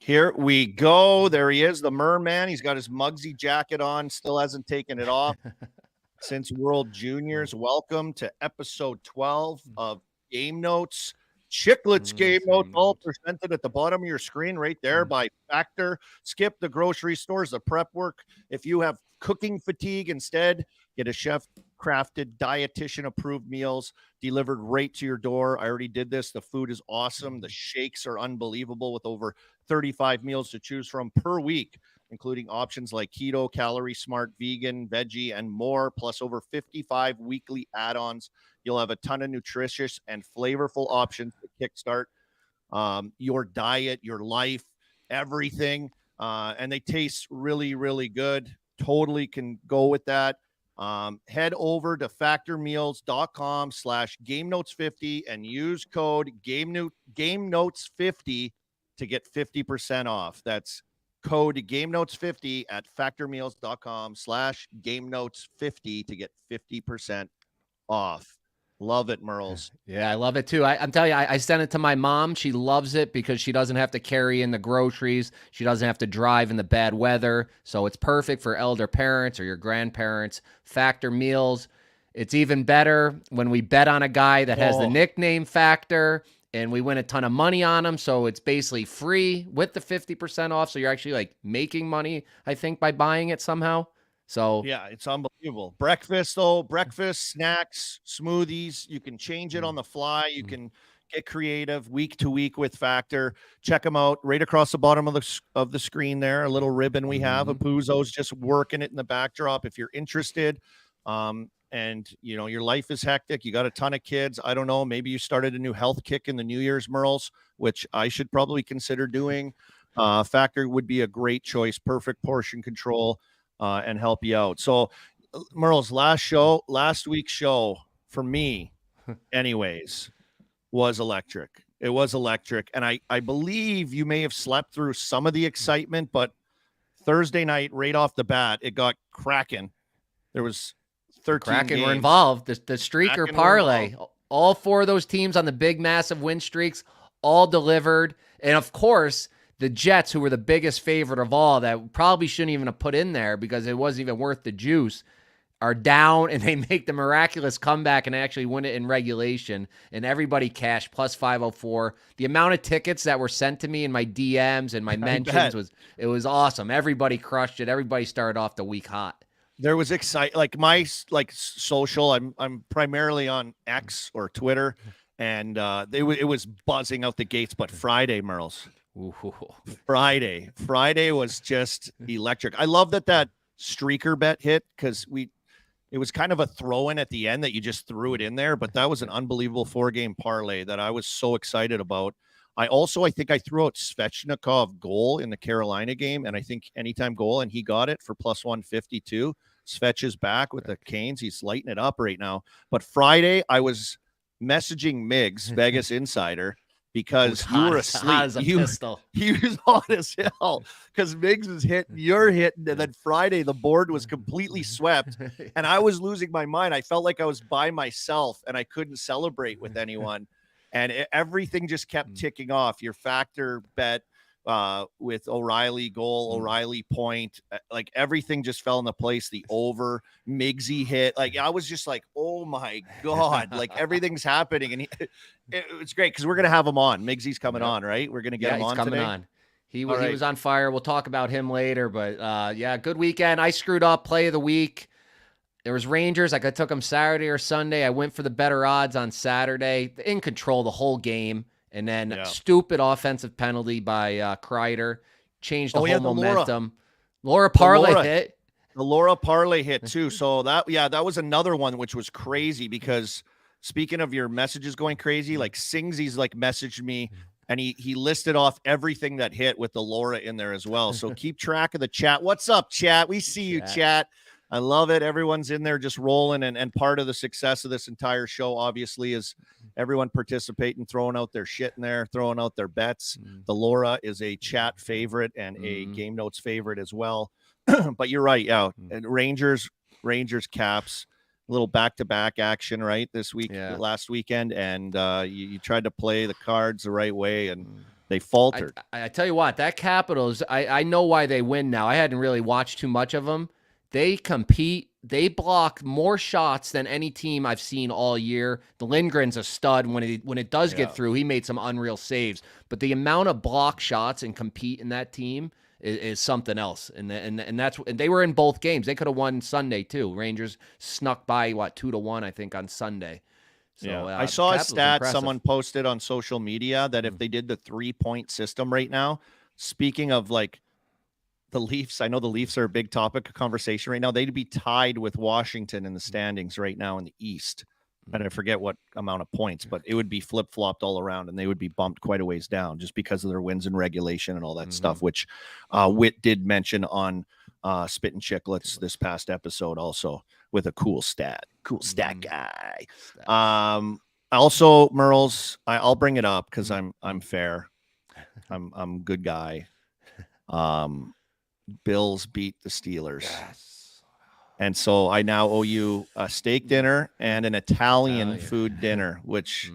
Here we go. There he is, the merman. He's got his Muggsy jacket on, still hasn't taken it off since World Juniors. Welcome to episode 12 of Game Notes. Chiclets Game Notes, all presented at the bottom of your screen right there by Factor. Skip the grocery stores, the prep work. If you have cooking fatigue, instead, get a chef-crafted, dietitian-approved meals delivered right to your door. I already did this. The food is awesome. The shakes are unbelievable with over 35 meals to choose from per week, including options like keto, calorie smart, vegan, veggie, and more, plus over 55 weekly add-ons. You'll have a ton of nutritious and flavorful options to kickstart your diet, your life, everything. And they taste really, really good. Totally can go with that. Head over to factormeals.com/GameNotes50 and use code GameNotes50 to get 50% off. That's code GameNotes50 at factormeals.com/GameNotes50 to get 50% off. Love it, Merles. Yeah, I love it too. I'm telling you, I sent it to my mom. She loves it because she doesn't have to carry in the groceries. She doesn't have to drive in the bad weather. So it's perfect for elder parents or your grandparents. Factor meals. It's even better when we bet on a guy that has the nickname Factor and we win a ton of money on him. So it's basically free with the 50% off. So you're actually like making money, I think, by buying it somehow. So yeah, it's unbelievable. Breakfast, snacks, smoothies. You can change it on the fly. You can get creative week to week with Factor. Check them out right across the bottom of the screen there. A little ribbon we have. A Puzo's just working it in the backdrop. If you're interested, and you know your life is hectic, you got a ton of kids. I don't know. Maybe you started a new health kick in the New Year's, Merles, which I should probably consider doing. Factor would be a great choice. Perfect portion control. And help you out. So, Merle's last week's show for me, anyways, was electric. It was electric. And I believe you may have slept through some of the excitement, but Thursday night, right off the bat, it got cracking. There was 13 Kraken games. were involved. The streaker Kraken parlay. All four of those teams on the big, massive win streaks, all delivered. And, of course, the Jets, who were the biggest favorite of all, that probably shouldn't even have put in there because it wasn't even worth the juice, are down, and they make the miraculous comeback and actually win it in regulation. And everybody cashed plus 504. The amount of tickets that were sent to me in my DMs and my mentions was awesome. Everybody crushed it. Everybody started off the week hot. There was my social. I'm primarily on X or Twitter, and it was buzzing out the gates. But Friday, Merles. Ooh. Friday was just electric. I love that streaker bet hit because it was kind of a throw-in at the end that you just threw it in there, but that was an unbelievable 4-game parlay that I was so excited about. I think I threw out Svechnikov goal in the Carolina game, and I think anytime goal, and he got it for plus 152. Svech is back with the Canes. He's lighting it up right now. But Friday, I was messaging Miggs, Vegas Insider, because you were asleep. He was hot as hell because Miggs was hitting, you're hitting, and then Friday the board was completely swept, and I was losing my mind. I felt like I was by myself and I couldn't celebrate with anyone, and everything just kept ticking off. Your Factor bet with O'Reilly goal, O'Reilly point, like everything just fell into place. The over, Miggsy hit, like I was just like, oh my god, like everything's happening, and it's great because we're gonna have him on. Miggsy's coming on, right? We're gonna get him on coming today. On. He was on fire. We'll talk about him later, but good weekend. I screwed up play of the week. There was Rangers. I took them Saturday or Sunday. I went for the better odds on Saturday. In control the whole game. And then stupid offensive penalty by Kreider changed the whole momentum. Laura Parlay hit. The Laura Parlay hit too. So that was another one which was crazy because speaking of your messages going crazy, like Singsy's messaged me and he listed off everything that hit with the Laura in there as well. So keep track of the chat. What's up, chat? We see you, chat. I love it. Everyone's in there just rolling, and part of the success of this entire show, obviously, is everyone participating, throwing out their shit in there, throwing out their bets. The Laura is a chat favorite and a Game Notes favorite as well. But you're right, and Rangers Caps, a little back-to-back action, right, this week, last weekend, and you tried to play the cards the right way, and They faltered. I tell you what, that Capitals, I know why they win now. I hadn't really watched too much of them. They compete. They block more shots than any team I've seen all year. The Lindgren's a stud. When it does get through, he made some unreal saves. But the amount of block shots and compete in that team is something else. And they were in both games. They could have won Sunday too. Rangers snuck by 2-1, I think, on Sunday. So, I saw a stat impressive. someone posted on social media that if they did the 3-point system right now, speaking of like the Leafs, I know the Leafs are a big topic of conversation right now. They'd be tied with Washington in the standings right now in the East. And I forget what amount of points, but it would be flip-flopped all around and they would be bumped quite a ways down just because of their wins in regulation and all that stuff, which Witt did mention on Spit and Chicklets this past episode also with a cool stat guy. Also, Merles, I'll bring it up because I'm fair. I'm a good guy. Bills beat the Steelers. Yes. And so I now owe you a steak dinner and an Italian food dinner, which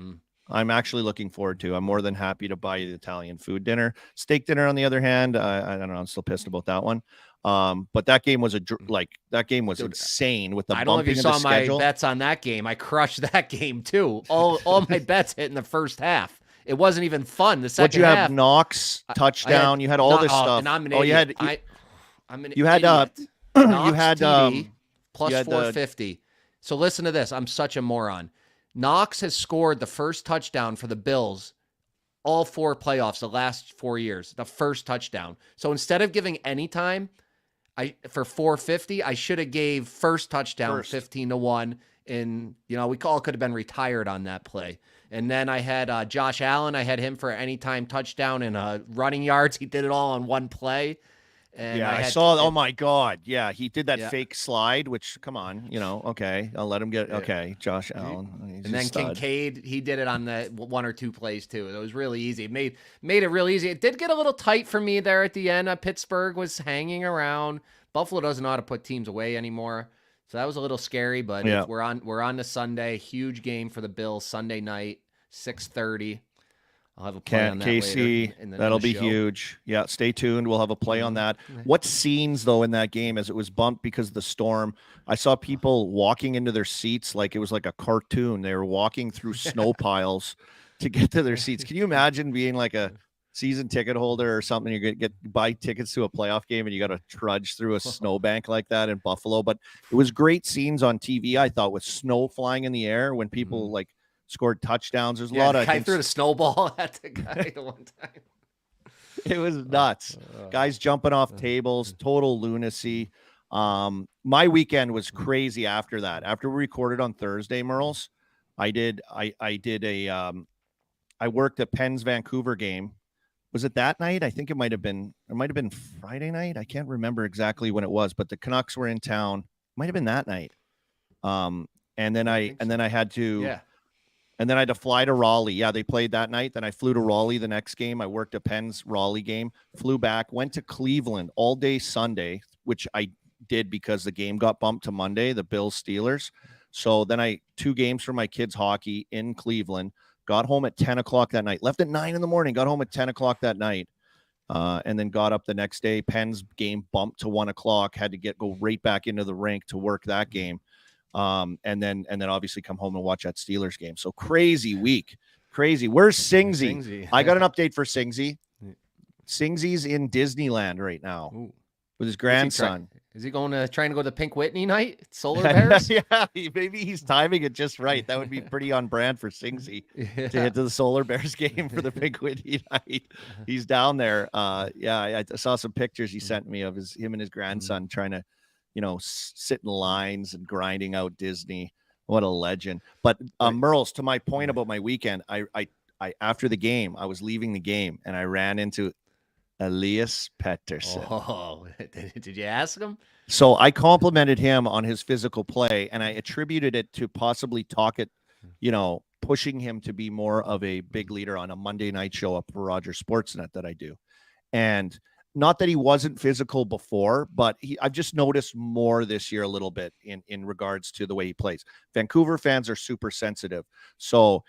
I'm actually looking forward to. I'm more than happy to buy you the Italian food dinner. Steak dinner, on the other hand, I don't know. I'm still pissed about that one. But that game was insane with the I don't know if you bumping of the saw my schedule. bets on that game. I crushed that game too. All my bets hit in the first half. It wasn't even fun. The second half. What'd you have? Knox touchdown. You had all this stuff. And I'm an idiot. I'm an you had idiot. you had TD plus you had 450. So listen to this. I'm such a moron. Knox has scored the first touchdown for the Bills all 4 playoffs, the last 4 years, the first touchdown. So instead of giving any time, for 450, I should have gave first touchdown 15-1. And we all could have been retired on that play. And then I had Josh Allen. I had him for anytime touchdown and running yards. He did it all on one play. And I saw. Oh my God! Yeah, he did that fake slide. Which, come on, okay, I'll let him get. Okay, Josh Allen. And then Kincaid, he did it on the 1 or 2 plays too. It was really easy. It made it real easy. It did get a little tight for me there at the end. Pittsburgh was hanging around. Buffalo doesn't know how to put teams away anymore, so that was a little scary. But we're on to Sunday. Huge game for the Bills Sunday night, 6:30. I'll have a play on that KC, later that'll be huge. Yeah, stay tuned. We'll have a play on that. What scenes, though, in that game as it was bumped because of the storm? I saw people walking into their seats like it was like a cartoon. They were walking through snow piles to get to their seats. Can you imagine being like a season ticket holder or something? You buy tickets to a playoff game and you got to trudge through a snowbank like that in Buffalo. But it was great scenes on TV, I thought, with snow flying in the air when people scored touchdowns. There's a lot of guy threw the snowball at the guy the one time. It was nuts. Guys jumping off tables, total lunacy. My weekend was crazy after that. After we recorded on Thursday, Merles, I worked at Penn's Vancouver game. Was it that night? I think it might have been Friday night. I can't remember exactly when it was, but the Canucks were in town. Might have been that night. And then I had to And then I had to fly to Raleigh. Yeah, they played that night. Then I flew to Raleigh the next game. I worked a Penn's Raleigh game, flew back, went to Cleveland all day Sunday, which I did because the game got bumped to Monday, the Bills Steelers. So then 2 games for my kids' hockey in Cleveland, got home at 10 o'clock that night, left at 9 in the morning, got home at 10 o'clock that night, and then got up the next day. Penn's game bumped to 1 o'clock, had to go right back into the rink to work that game. And then obviously come home and watch that Steelers game. So crazy week. Crazy. Where's Singsy? I got an update for Singsy. Singsy's in Disneyland right now with his grandson. Is he trying to go to Pink Whitney night? Solar Bears? Yeah, maybe he's timing it just right. That would be pretty on brand for Singsy to hit to the Solar Bears game for the Pink Whitney night. He's down there. I saw some pictures he sent me of him and his grandson trying to, sit in lines and grinding out Disney. What a legend. But Merles, to my point about my weekend, I after the game, I was leaving the game and I ran into Elias Pettersson. Oh, did you ask him? So I complimented him on his physical play, and I attributed it to possibly pushing him to be more of a big leader on a Monday night show up for Rogers Sportsnet that I do. And not that he wasn't physical before, but I've just noticed more this year a little bit in regards to the way he plays. Vancouver fans are super sensitive. So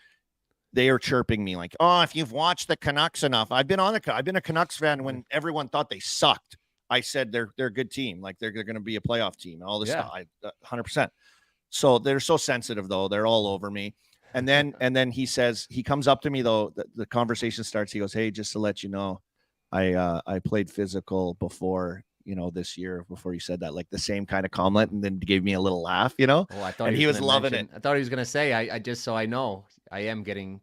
they are chirping me like, oh, if you've watched the Canucks enough. I've been a Canucks fan when everyone thought they sucked. I said they're a good team, like they're going to be a playoff team, all this stuff. 100%. So they're so sensitive though. They're all over me. And then he says, he comes up to me though, the conversation starts. He goes, hey, just to let you know, I played physical before, this year, before you said that, like the same kind of comment, and then gave me a little laugh, Oh, I thought he was loving it. I thought he was going to say, I just, so I know I am going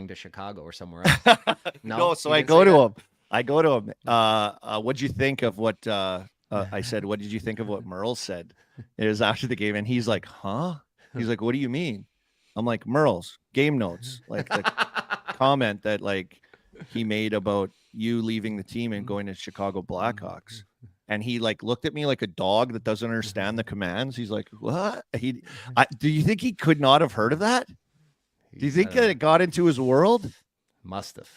to Chicago or somewhere else. No, so I go to him. What'd you think of what I said? What did you think of what Merle said? It was after the game, and he's like, huh? He's like, what do you mean? I'm like, Merle's game notes, like the comment that like he made about you leaving the team and going to Chicago Blackhawks. And he like looked at me like a dog that doesn't understand the commands. He's like, what? Do you think he could not have heard of that? Do you think that it got into his world? Must have.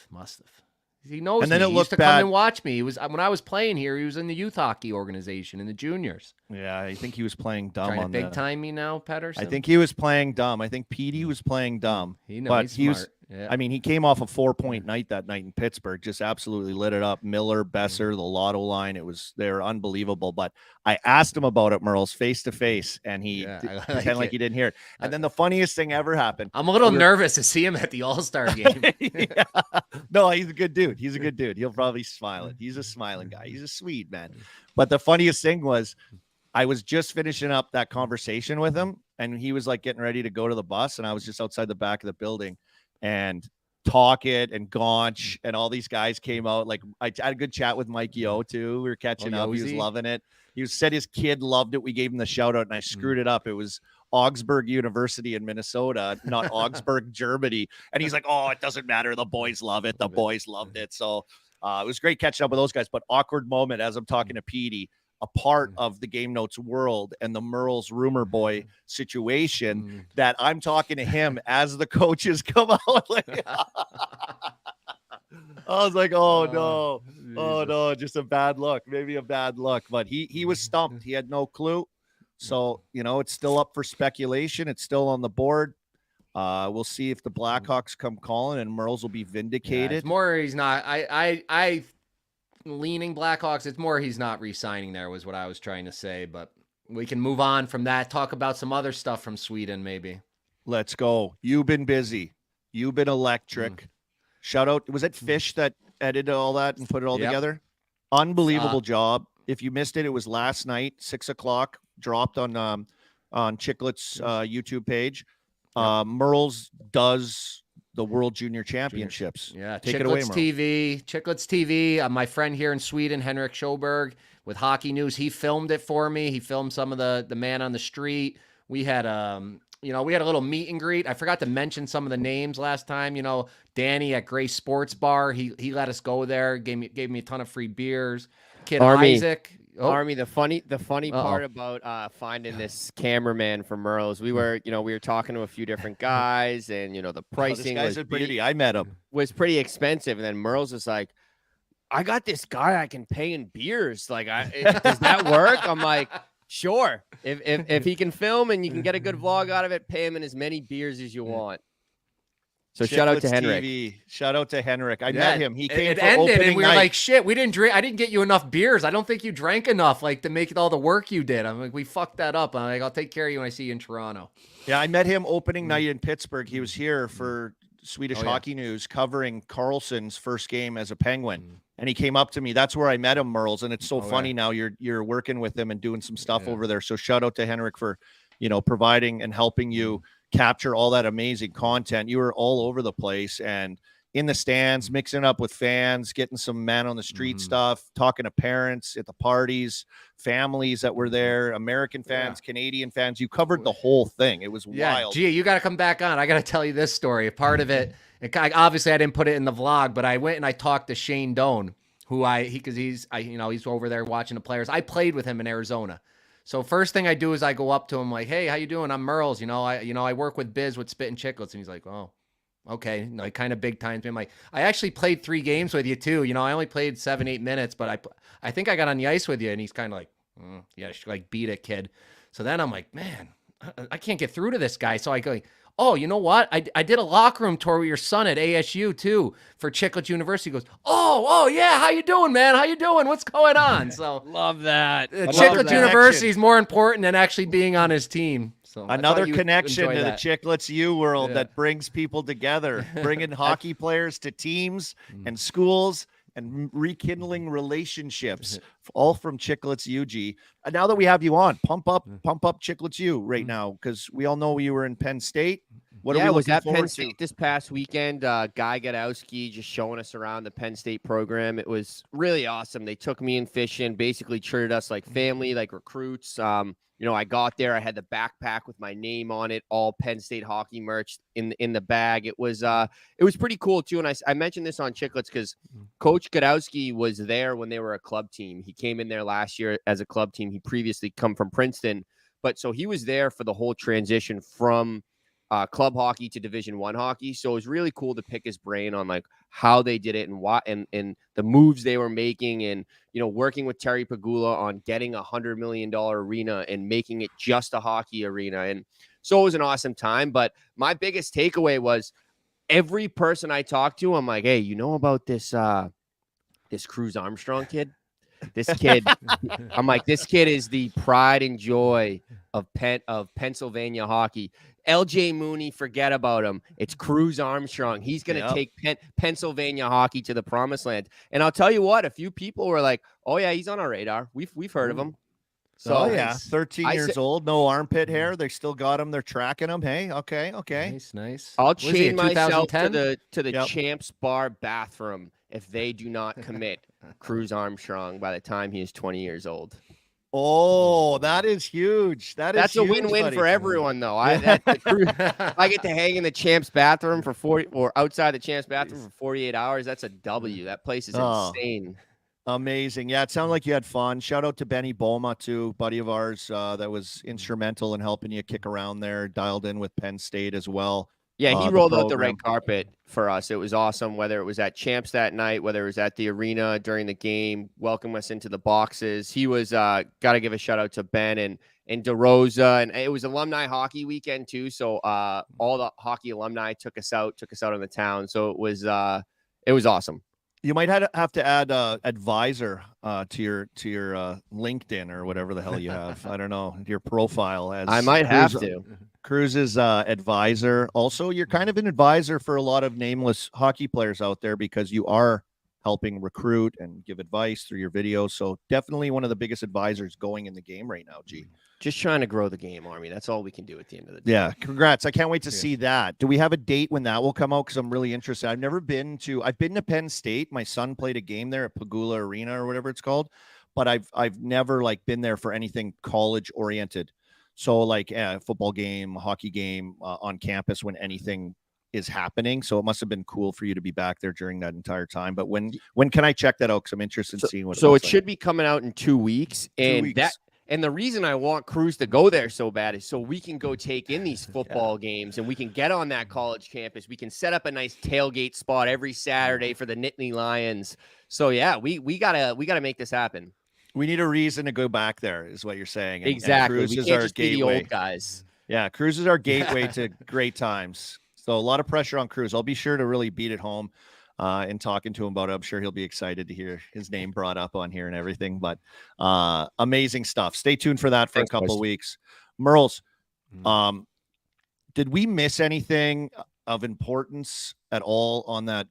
He knows. And then me. it He looked used to bad. come and watch me. He was, when I was playing here, he was in the youth hockey organization in the juniors. Yeah, I think he was playing dumb Trying to on big time me now, Pedersen. I think he was playing dumb. I think Petey was playing dumb. But he was. Yeah. I mean, he came off a 4-point night that night in Pittsburgh, just absolutely lit it up. Miller, Besser, the Lotto line, they were unbelievable. But I asked him about it, Merle's, face to face, and he pretended like he didn't hear it. And then the funniest thing ever happened. I'm a little nervous to see him at the All-Star game. Yeah. No, he's a good dude. He's a good dude. He'll probably smile it. He's a smiling guy. He's a sweet man. But the funniest thing was, I was just finishing up that conversation with him, and he was like getting ready to go to the bus, and I was just outside the back of the building. And Talkett and Gaunch and all these guys came out. Like I had a good chat with Mikey O too. We were catching up. He was loving it. He said his kid loved it. We gave him the shout out, and I screwed it up. It was Augsburg University in Minnesota, not Augsburg, Germany. And he's like, oh, it doesn't matter. The boys love it. The boys loved it. So it was great catching up with those guys. But awkward moment as I'm talking to Petey, a part of the Game Notes world and the Merle's rumor boy situation, that I'm talking to him as the coaches come out. Like, I was like, oh no, just a bad look, maybe a bad look. But he was stumped. He had no clue. So, it's still up for speculation. It's still on the board. We'll see if the Blackhawks come calling and Merle's will be vindicated. It's more he's not. I leaning Blackhawks. It's more he's not re-signing there was what I was trying to say, but we can move on from that. Talk about some other stuff from Sweden, maybe. Let's go. You've been busy. You've been electric. Shout out. Was it Fish that edited all that and put it all together? Unbelievable job. If you missed it, it was last night, 6:00, dropped on Chiclet's YouTube page. Merle's does the World Junior Championships. Yeah, take it away, Merle. Chiclet's TV. My friend here in Sweden, Henrik Sjöberg, with Hockey News, he filmed it for me. He filmed some of the man on the street. We had we had a little meet and greet. I forgot to mention some of the names last time. Danny at Grace Sports Bar. He let us go there. Gave me a ton of free beers. Kid Army. Isaac. Army, the funny part about finding this cameraman for Merle's, we were talking to a few different guys, and the pricing this guy's a beauty. I met him. Was pretty expensive, and then Merle's was like, I got this guy I can pay in beers. Like, does that work? I'm like, sure. If he can film and you can get a good vlog out of it, pay him in as many beers as you want. So shout out to Henrik. TV. Shout out to Henrik. I met him. He came It for ended, opening and we were night. like, "Shit, we didn't drink. I didn't get you enough beers. I don't think you drank enough, like to make all the work you did." I'm like, "We fucked that up." I'm like, "I'll take care of you when I see you in Toronto." Yeah, I met him opening night in Pittsburgh. He was here for Swedish Hockey News covering Carlson's first game as a Penguin, and he came up to me. That's where I met him, Merles, and it's so funny now. You're working with him and doing some stuff over there. So shout out to Henrik for providing and helping you capture all that amazing content. You were all over the place and in the stands, mixing up with fans, getting some man on the street stuff, talking to parents at the parties, families that were there, American fans, Canadian fans. You covered the whole thing. It was wild. Gee, you got to come back on. I got to tell you this story. Part of it, obviously I didn't put it in the vlog, but I went and I talked to Shane Doan, who he's over there watching the players. I played with him in Arizona. So first thing I do is I go up to him like, "Hey, how you doing? I'm Merles. I work with Biz with Spit and Chicklets." And he's like, "Oh, okay." He kind of big times me. I'm like, "I actually played 3 games with you too. I only played 7-8 minutes, but I think I got on the ice with you." And he's kind of like, "Yeah, like beat it, kid." So then I'm like, "Man, I can't get through to this guy." So I go, oh, you know what? I did a locker room tour with your son at ASU too for Chicklets University. He goes, oh yeah, how you doing, man? How you doing? What's going on? So Love that. Chicklets University is more important than actually being on his team. So another connection to the Chicklets U world that brings people together, bringing hockey players to teams and schools and rekindling relationships, all from Chicklets UG. And now that we have you on, pump up Chicklets U right now, because we all know you were in Penn State. What are we was looking at forward Penn to? State this past weekend. Guy Gadowski just showing us around the Penn State program. It was really awesome. They took me in fishing, basically treated us like family, like recruits. I got there. I had the backpack with my name on it, all Penn State hockey merch in the bag. It was pretty cool too. And I mentioned this on Chicklets because Coach Gadowski was there when they were a club team. He came in there last year as a club team. He previously come from Princeton, but so he was there for the whole transition from club hockey to Division I hockey. So it was really cool to pick his brain on like how they did it and what and the moves they were making, and working with Terry Pagula on getting $100 million arena and making it just a hockey arena. And so it was an awesome time. But my biggest takeaway was every person I talked to, I'm like, hey, you know about this Cruz Armstrong kid? This kid, I'm like, this kid is the pride and joy of Pennsylvania hockey. LJ Mooney, forget about him. It's Cruz Armstrong. He's going to take Pennsylvania hockey to the promised land. And I'll tell you what, a few people were like, oh yeah, he's on our radar. We've heard of him. So 13 years old, no armpit hair. They still got him. They're tracking him. Hey, okay. Nice. I'll chain myself to the Champs Bar bathroom if they do not commit Cruz Armstrong by the time he is 20 years old. Oh, that is huge. That's a win-win for everyone, though. I get to hang in the Champs bathroom for 40 or outside the Champs bathroom for 48 hours. That's a W. That place is insane. Amazing. Yeah, it sounded like you had fun. Shout out to Benny Boma, too, buddy of ours that was instrumental in helping you kick around there, dialed in with Penn State as well. Yeah, he rolled out the red carpet for us. It was awesome, whether it was at Champs that night, whether it was at the arena during the game, welcome us into the boxes. He was got to give a shout out to Ben and DeRosa. And it was alumni hockey weekend, too. So all the hockey alumni took us out on the town. So it was awesome. You might have to add advisor to your LinkedIn or whatever the hell you have. I don't know, your profile. As I might have to. Cruz's advisor. Also, you're kind of an advisor for a lot of nameless hockey players out there because you are helping recruit and give advice through your videos. So definitely one of the biggest advisors going in the game right now, G. Just trying to grow the game, Army. That's all we can do at the end of the day. Yeah, congrats. I can't wait to see that. Do we have a date when that will come out? Because I'm really interested. I've been to Penn State. My son played a game there at Pagula Arena or whatever it's called, but I've never been there for anything college oriented. So a football game, a hockey game on campus when anything is happening. So it must have been cool for you to be back there during that entire time. But when can I check that out? Because I'm interested in seeing what. So it should be coming out in 2 weeks, and And the reason I want Cruz to go there so bad is so we can go take in these football games and we can get on that college campus. We can set up a nice tailgate spot every Saturday for the Nittany Lions. So yeah, we gotta make this happen. We need a reason to go back there, is what you're saying. Exactly. And Cruz we is can't our just be gateway. the old guys. Yeah, Cruz is our gateway to great times. So a lot of pressure on Cruz. I'll be sure to really beat it home. In talking to him about it. I'm sure he'll be excited to hear his name brought up on here and everything, but amazing stuff. Stay tuned for that for a couple of weeks. Merles, did we miss anything of importance at all on that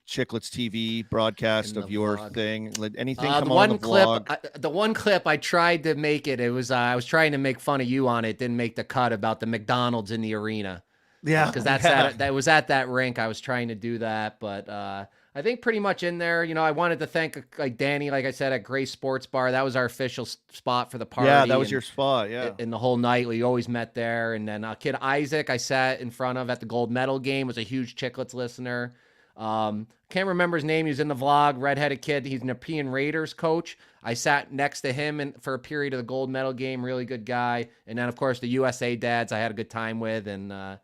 Chicklets TV broadcast of your thing? Anything come on the vlog? The one clip I tried to make it. It was I was trying to make fun of you on it. Didn't make the cut about the McDonald's in the arena. Yeah, because that was at that rink. I was trying to do that, but I think pretty much in there. I wanted to thank Danny, like I said, at Grace Sports Bar. That was our official spot for the party. Yeah, that was your spot. Yeah, and the whole night we always met there. And then kid Isaac, I sat in front of at the gold medal game. Was a huge Chicklets listener. Can't remember his name. He was in the vlog. Redheaded kid. He's an Nepean Raiders coach. I sat next to him for a period of the gold medal game. Really good guy. And then of course the USA dads I had a good time with and.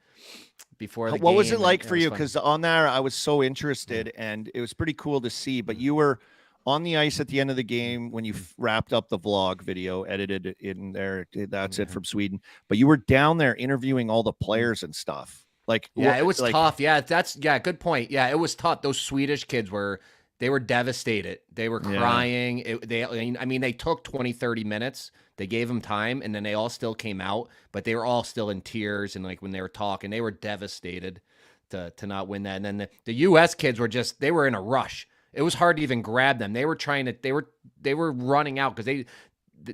Before the what game, was it like for you? Because on there I was so interested and it was pretty cool to see, but you were on the ice at the end of the game when you wrapped up the vlog video, edited it in there. That's it from Sweden. But you were down there interviewing all the players and stuff. Like, Yeah, it was like, tough. Yeah, good point. Yeah, it was tough. Those Swedish kids were devastated. They were crying. They took 20, 30 minutes. They gave them time, and then they all still came out, but they were all still in tears. And like when they were talking, they were devastated to not win that. And then the U.S. kids were they were in a rush. It was hard to even grab them. They were they were running out because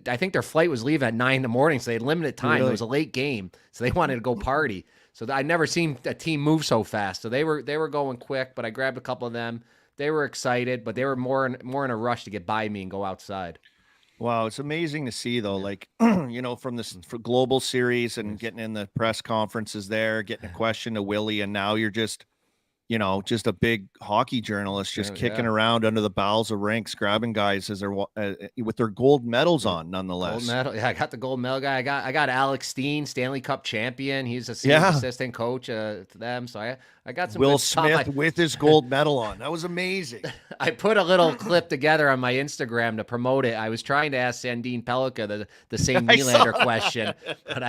I think their flight was leaving at 9 a.m, so they had limited time. Really? It was a late game, so they wanted to go party. So I'd never seen a team move so fast. So they were going quick, but I grabbed a couple of them. They were excited, but they were more in a rush to get by me and go outside. Wow, it's amazing to see though, like, from this for global series and getting in the press conferences there, getting a question to Willie, and now you're just a big hockey journalist just kicking around under the bowels of rinks, grabbing guys as they're with their gold medals on, nonetheless. Gold medal. Yeah, I got the gold medal guy. I got Alex Steen, Stanley Cup champion. He's a senior assistant coach to them. So I got some Will Smith with his gold medal on. That was amazing. I put a little clip together on my Instagram to promote it. I was trying to ask Sandine Pellica the same Nylander question, but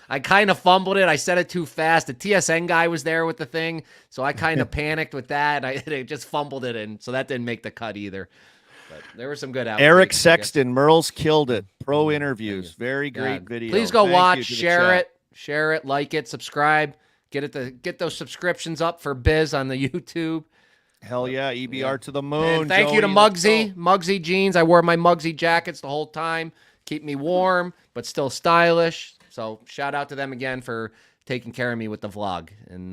I kind of fumbled it. I said it too fast. The TSN guy was there with the thing, so I kind of panicked with that. I just fumbled it, and so that didn't make the cut either. But there were some good outtakes. Eric Sexton, Merle's killed it. Pro interviews, very great video. Please go watch, share it, like it, subscribe. Get those subscriptions up for Biz on the YouTube. Hell yeah, EBR to the moon. And thank you to Muggsy Jeans. I wore my Muggsy jackets the whole time. Keep me warm, but still stylish. So shout out to them again for taking care of me with the vlog. And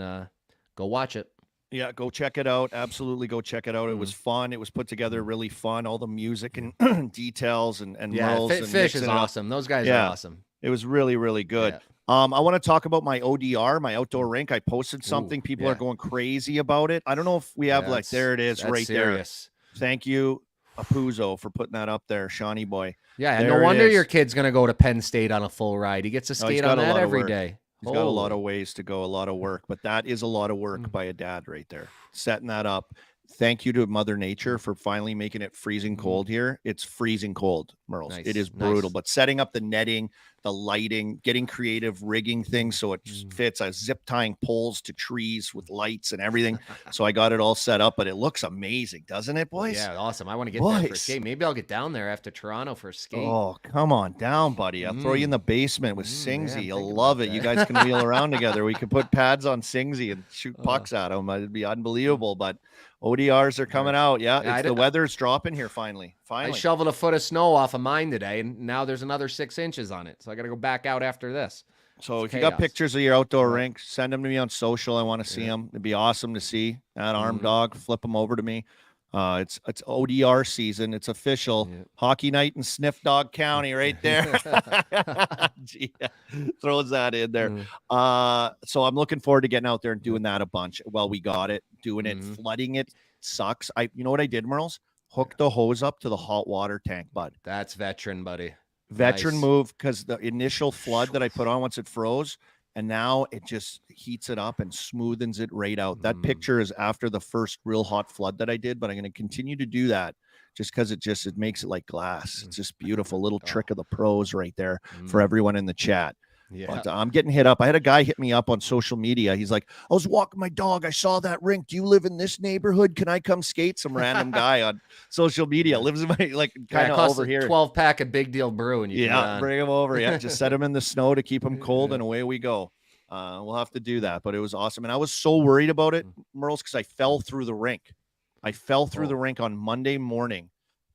go watch it. Yeah, go check it out. Absolutely go check it out. It was fun. It was put together really fun. All the music and details and Merle's. Fish is awesome. Those guys are awesome. It was really, really good. Yeah. I want to talk about my ODR, my outdoor rink. I posted something. People are going crazy about it. I don't know if we have there it is right serious. There. Thank you, Apuzzo, for putting that up there, Shawnee boy. Yeah, and no wonder your kid's going to go to Penn State on a full ride. He gets to skate on that every day. He's got a lot of ways to go, a lot of work, but that is a lot of work by a dad right there, setting that up. Thank you to Mother Nature for finally making it freezing cold here. It's freezing cold, Merles. Nice. It is brutal, but setting up the netting, the lighting, getting creative, rigging things so it fits. I zip tying poles to trees with lights and everything. So I got it all set up, but it looks amazing, doesn't it, boys? Yeah, awesome. I want to get there for a skate. Maybe I'll get down there after Toronto for a skate. Oh, come on down, buddy. I'll throw you in the basement with Singsy. You'll love it. You guys can wheel around together. We can put pads on Singsy and shoot pucks at them. It'd be unbelievable, but ODRs are coming out. Yeah, the weather's dropping here finally. I shoveled a foot of snow off of mine today, and now there's another 6 inches on it. So I got to go back out after this. So if you got pictures of your outdoor rink, send them to me on social. I want to see them. It'd be awesome to see that arm dog. Flip them over to me. It's ODR season. It's official. Hockey night in Sniff Dog County right there. Throws that in there. So I'm looking forward to getting out there and doing that a bunch. Well, we got it. Doing it. Flooding it sucks. You know what I did, Merles? Hook the hose up to the hot water tank, bud. That's veteran, buddy. Veteran move, because the initial flood that I put on once it froze, and now it just heats it up and smoothens it right out. That picture is after the first real hot flood that I did, but I'm going to continue to do that just because it makes it like glass. It's just beautiful. Little trick of the pros right there for everyone in the chat. Yeah. But I'm getting hit up. I had a guy hit me up on social media. He's like, I was walking my dog. I saw that rink. Do you live in this neighborhood? Can I come skate? Some random guy on social media lives in my kind of over here. 12-pack of Big Deal Brew. And bring him over. Yeah, just set him in the snow to keep him cold, and away we go. We'll have to do that. But it was awesome. And I was so worried about it, Merles, because I fell through the rink. I fell through the rink on Monday morning.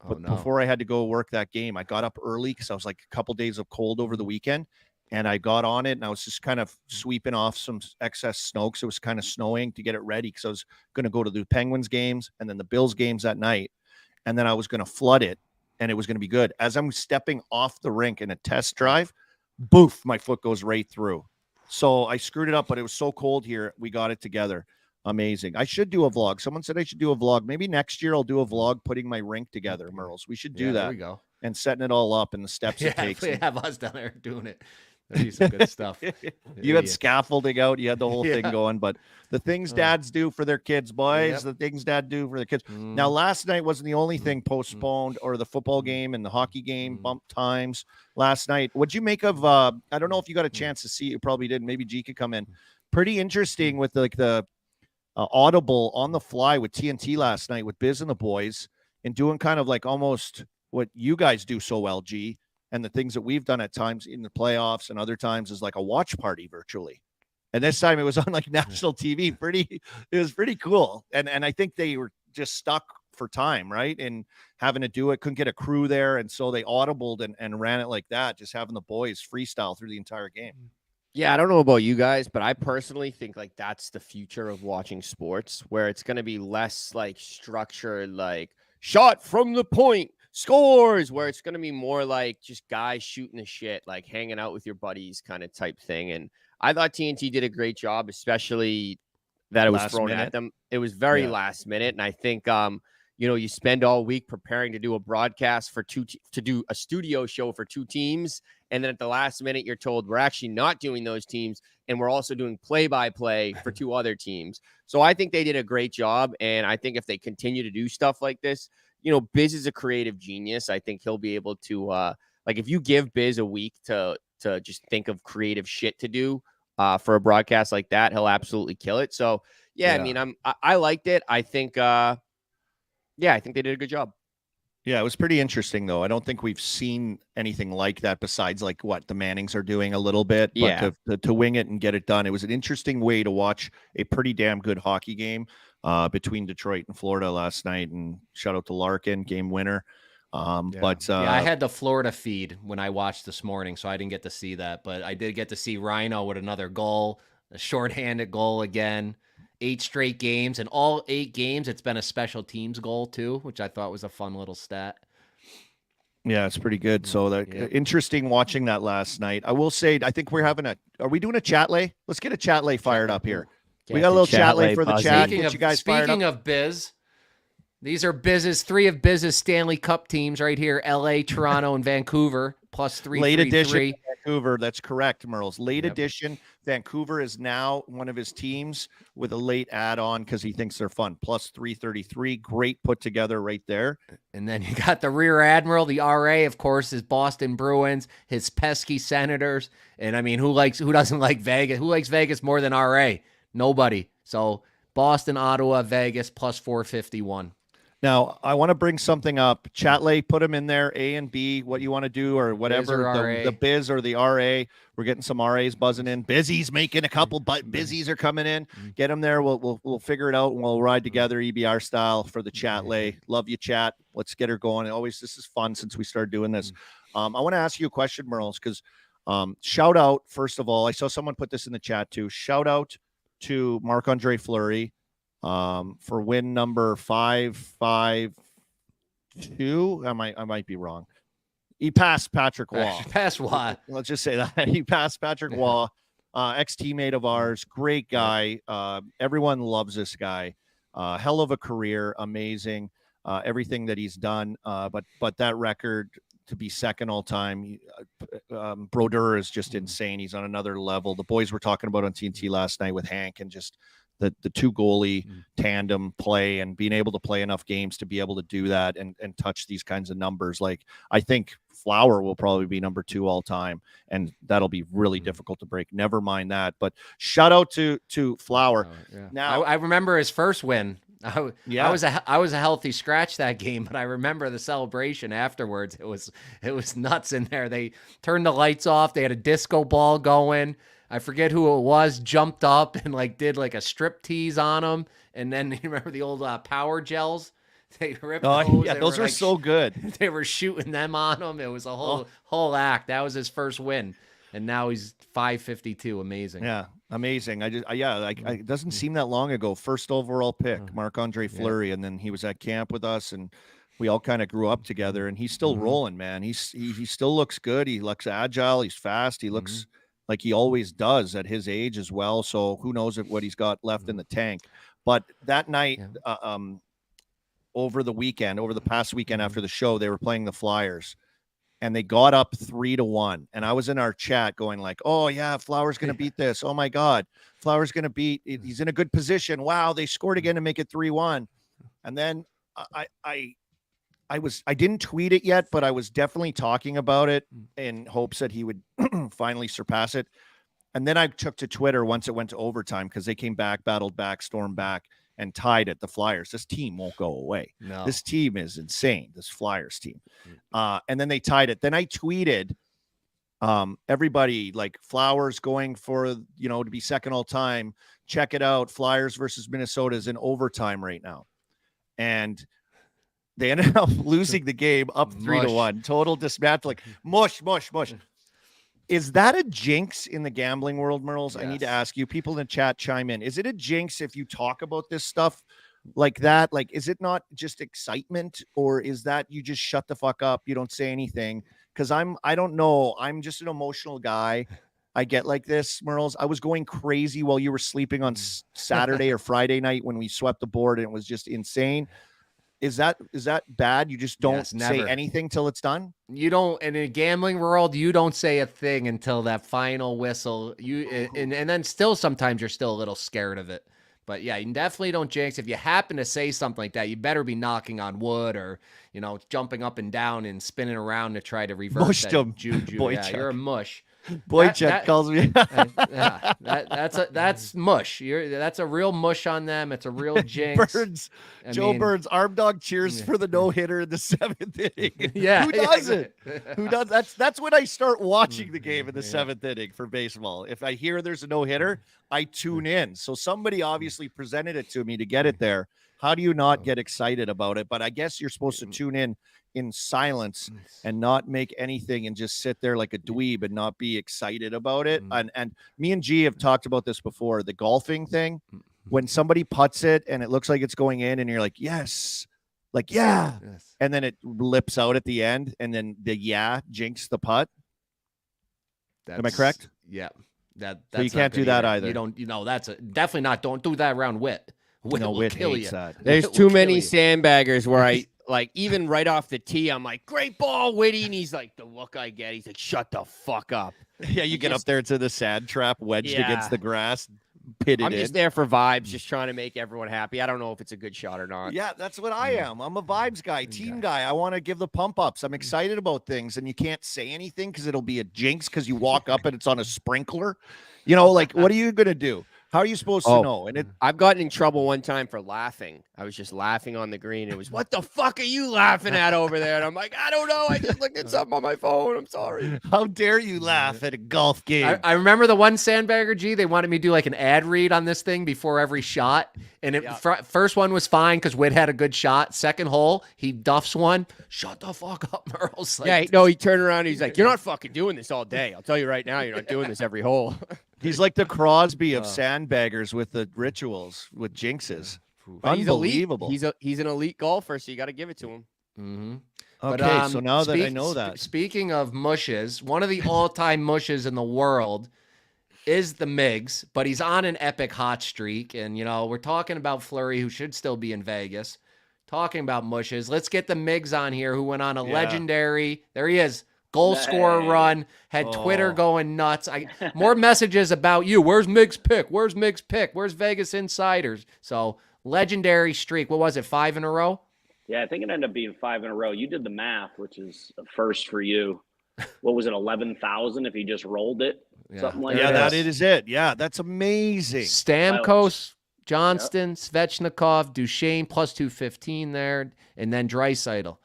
But before I had to go work that game, I got up early because I was like a couple days of cold over the weekend. And I got on it, and I was just kind of sweeping off some excess snow because it was kind of snowing to get it ready, because I was going to go to the Penguins games and then the Bills games that night. And then I was going to flood it, and it was going to be good. As I'm stepping off the rink in a test drive, boof, my foot goes right through. So I screwed it up, but it was so cold here. We got it together. Amazing. I should do a vlog. Someone said I should do a vlog. Maybe next year I'll do a vlog putting my rink together, Merles. We should do that. There we go. And setting it all up and the steps it takes. We have us down there doing it. That'd be some good stuff. You had scaffolding out. You had the whole thing Yeah. going. But the things dads do for their kids, boys, Yep. the things dad do for their kids. Now, last night wasn't the only thing postponed, or the football game and the hockey game bumped times last night. What'd you make of, I don't know if you got a chance to see it. You probably did. Maybe G could come in. Pretty interesting with like the audible on the fly with TNT last night with Biz and the boys, and doing kind of like almost what you guys do so well, G, and the things that we've done at times in the playoffs and other times is like a watch party virtually. And this time it was on like national TV. It was pretty cool. And I think they were just stuck for time, right? And having to do it, couldn't get a crew there. And so they audibled and ran it like that, just having the boys freestyle through the entire game. Yeah, I don't know about you guys, but I personally think like that's the future of watching sports, where it's going to be less like structured, like shot from the point, scores, where it's going to be more like just guys shooting the shit, like hanging out with your buddies kind of type thing. And I thought TNT did a great job, especially that it was Last thrown minute. at them. It was very last minute. And I think, you spend all week preparing to do a broadcast for to do a studio show for two teams. And then at the last minute, you're told we're actually not doing those teams. And we're also doing play-by-play for two other teams. So I think they did a great job. And I think if they continue to do stuff like this, Biz is a creative genius. I think he'll be able to, like if you give Biz a week to just think of creative shit to do for a broadcast like that, he'll absolutely kill it. So, I mean, I liked it. I think, I think they did a good job. Yeah, it was pretty interesting, though. I don't think we've seen anything like that besides like what the Mannings are doing a little bit. But to wing it and get it done, it was an interesting way to watch a pretty damn good hockey game between Detroit and Florida last night. And shout out to Larkin, game winner. But I had the Florida feed when I watched this morning, so I didn't get to see that. But I did get to see Rhino with another goal, a shorthanded goal again. 8 straight games, and all 8 games, it's been a special teams goal too, which I thought was a fun little stat. Yeah, it's pretty good. So interesting watching that last night. I will say, I think we're having are we doing a chat lay? Let's get a chat lay fired up here. We got a little chat lay for the chat. Speaking of Biz, these are 3 of Biz's Stanley Cup teams right here: LA, Toronto, and Vancouver, plus 3. Late edition Vancouver. That's correct, Merles. Late edition. Vancouver is now one of his teams with a late add-on because he thinks they're fun. Plus 333. Great put together right there. And then you got the Rear Admiral, the RA, of course, his Boston Bruins, his pesky Senators. And I mean, who doesn't like Vegas? Who likes Vegas more than RA? Nobody. So Boston, Ottawa, Vegas, plus 451. Now, I want to bring something up. Chatley, put them in there, A and B, what you want to do or whatever, the Biz or the RA. We're getting some RAs buzzing in. Busy's making a couple, but Busy's are coming in. Get them there. We'll figure it out, and we'll ride together EBR style for the Chatley. Love you, chat. Let's get her going. This is fun since we started doing this. I want to ask you a question, Merles, because shout out, first of all, I saw someone put this in the chat too. Shout out to Marc-Andre Fleury. For win number 552. I might be wrong. He passed Patrick Waugh. Passed Waugh. Let's just say that. He passed Patrick Waugh, ex-teammate of ours. Great guy. Everyone loves this guy. Hell of a career. Amazing. Everything that he's done. But that record to be second all time, Brodeur is just insane. He's on another level. The boys were talking about on TNT last night with Hank and just the 2 goalie tandem play and being able to play enough games to be able to do that and touch these kinds of numbers. Like, I think Flower will probably be number 2 all time, and that'll be really difficult to break. Never mind that, but shout out to Flower. Now I remember his first win. I was a healthy scratch that game, but I remember the celebration afterwards. It was nuts in there. They turned the lights off. They had a disco ball going. I forget who it was, jumped up and did a strip tease on him. And then you remember the old power gels? They ripped those. Yeah, those are so good. They were shooting them on him. It was a whole act. That was his first win. And now he's 552. Amazing. Yeah, amazing. It doesn't seem that long ago. First overall pick, Marc-Andre Fleury. And then he was at camp with us, and we all kind of grew up together, and he's still rolling, man. He still looks good. He looks agile. He's fast. He looks like he always does at his age as well. So who knows what he's got left in the tank. But that night, over the past weekend after the show, they were playing the Flyers. and they got up 3-1. And I was in our chat going like, oh yeah, Flower's going to beat this. Oh my God, Flower's going to beat, he's in a good position. Wow. They scored again to make it 3-1. And then I didn't tweet it yet, but I was definitely talking about it in hopes that he would finally surpass it. And then I took to Twitter once it went to overtime, because they came back, battled back, stormed back, and tied at the Flyers. This team won't go away. No. This team is insane, this Flyers team. And then they tied it. Then I tweeted, everybody, like, Flowers going for, to be second all time. Check it out. Flyers versus Minnesota is in overtime right now. And they ended up losing the game up 3-1. Total dismantling. Mush. Is that a jinx in the gambling world, Merles? Yes. I need to ask you. People in the chat chime in. Is it a jinx if you talk about this stuff like that? Like, is it not just excitement, or is that you just shut the fuck up? You don't say anything? Because I don't know. I'm just an emotional guy. I get like this, Merles. I was going crazy while you were sleeping on Saturday or Friday night when we swept the board, and it was just insane. Is that bad? You just don't say anything till it's done? You don't, in a gambling world, you don't say a thing until that final whistle. And then still sometimes you're still a little scared of it. But yeah, you definitely don't jinx. If you happen to say something like that, you better be knocking on wood or, jumping up and down and spinning around to try to reverse that juju. Boychuk. You're a mush. Boychuk calls me. That's mush. That's a real mush on them. It's a real jinx. Joe Burns, arm dog cheers for the no-hitter in the 7th inning. Yeah. Who does it? Who does? That's when I start watching the game in the 7th inning for baseball. If I hear there's a no-hitter, I tune in. So somebody obviously presented it to me to get it there. How do you not get excited about it? But I guess you're supposed to tune in silence and not make anything and just sit there like a dweeb and not be excited about it. And me and G have talked about this before, the golfing thing. When somebody putts it and it looks like it's going in and you're like, yes, like, yeah. Yes. And then it lips out at the end and then the jinx the putt. Am I correct? Yeah. That's so you can't do that either. You don't, that's definitely not. Don't do that around Whit. Whit will kill you. There's too many sandbaggers where I, like, even right off the tee, I'm like, great ball, Whitty. And he's like, the look I get, he's like, shut the fuck up. Yeah, you get up there to the sand trap, wedged against the grass, pitted I'm just there for vibes, just trying to make everyone happy. I don't know if it's a good shot or not. Yeah, that's what I am. I'm a vibes guy, team guy. I want to give the pump ups. I'm excited about things, and you can't say anything because it'll be a jinx because you walk up and it's on a sprinkler. Like, what are you going to do? How are you supposed to know? And I've gotten in trouble one time for laughing. I was just laughing on the green. It was, what the fuck are you laughing at over there? And I'm like, I don't know. I just looked at something on my phone. I'm sorry. How dare you laugh at a golf game? I remember the one sandbagger, G, they wanted me to do like an ad read on this thing before every shot. And first one was fine because Whit had a good shot. Second hole, he duffs one. Shut the fuck up, Merle's like, he turned around and he's like, you're not fucking doing this all day. I'll tell you right now, you're not doing this every hole. He's like the Crosby of sandbaggers with the rituals, with jinxes. Unbelievable. He's an elite golfer, so you got to give it to him. Mm-hmm. Okay, so now that I know that. Speaking of mushes, one of the all-time mushes in the world is the Migs, but he's on an epic hot streak. And, we're talking about Fleury, who should still be in Vegas. Talking about mushes. Let's get the Migs on here, who went on a legendary, there he is, goal scorer run, had Twitter going nuts. More messages about you. Where's Migs' pick? Where's Migs' pick? Where's Vegas Insiders? So, legendary streak. What was it, 5 in a row? Yeah, I think it ended up being 5 in a row. You did the math, which is a first for you. What was it, 11,000 if you just rolled it? Something like that. Yeah, that is it. Yeah, that's amazing. Stamkos, Johnston, Svechnikov, Duchesne, plus 215 there, and then Draisaitl.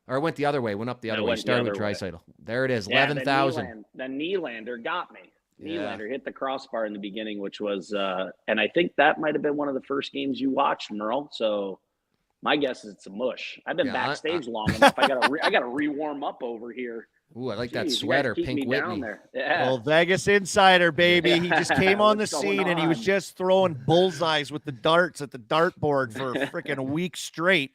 Or it went the other way. Went up the other way. Started with Draisaitl. There it is. 11,000. Then Nylander got me. Nylander hit the crossbar in the beginning, which was, and I think that might have been one of the first games you watched, Merle. So my guess is it's a mush. I've been backstage long enough. I gotta re-warm up over here. Ooh, I like that sweater, Pink Whitney. Yeah. Well, Vegas Insider, baby. He just came on the scene and he was just throwing bullseyes with the darts at the dartboard for a freaking week straight.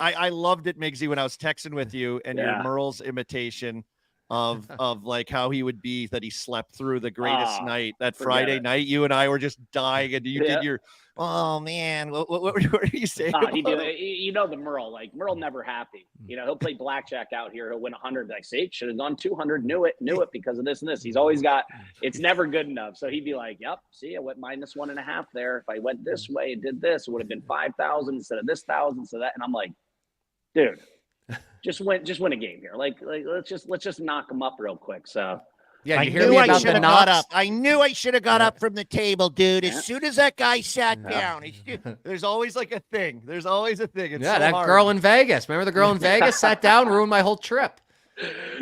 I loved it, Migsy, when I was texting with you and your Merle's imitation. of like how he would be, that he slept through the greatest night, that Friday it. night. You and I were just dying, and you did your, oh man, what were you saying? You know the Merle, like Merle never happy. You know, he'll play blackjack out here. He'll win 100. Like, see, should have gone 200. Knew it because of this and this. He's always got, it's never good enough. So he'd be like, yep, see, I went -1.5 there. If I went this way and did this, it would have been 5,000 instead of this 1,000. So that, and I'm like, dude, just win a game here. Like let's just knock them up real quick. So yeah, you I hear knew me I about should the have got Knox? up. I knew I should have got up from the table, dude. As soon as that guy sat down, there's always like a thing. There's always a thing. It's so that hard. girl in Vegas. Remember the girl in Vegas sat down, ruined my whole trip.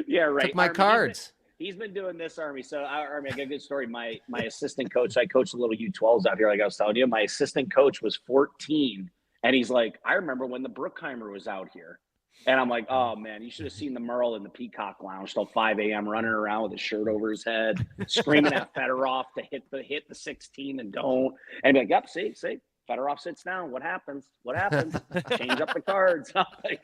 Yeah, right. Took my Army, cards. He's been doing this, Army. So, Army, I got a good story. My assistant coach, I coached a little U12s out here, like I was telling you. My assistant coach was 14, and he's like, I remember when the Bruckheimer was out here. And I'm like, oh, man, you should have seen the Merle in the Peacock Lounge till 5 a.m. running around with his shirt over his head, screaming at Fedorov to hit the 16 and don't. And be like, yep, see, Fedorov sits down. What happens? Change up the cards. Like,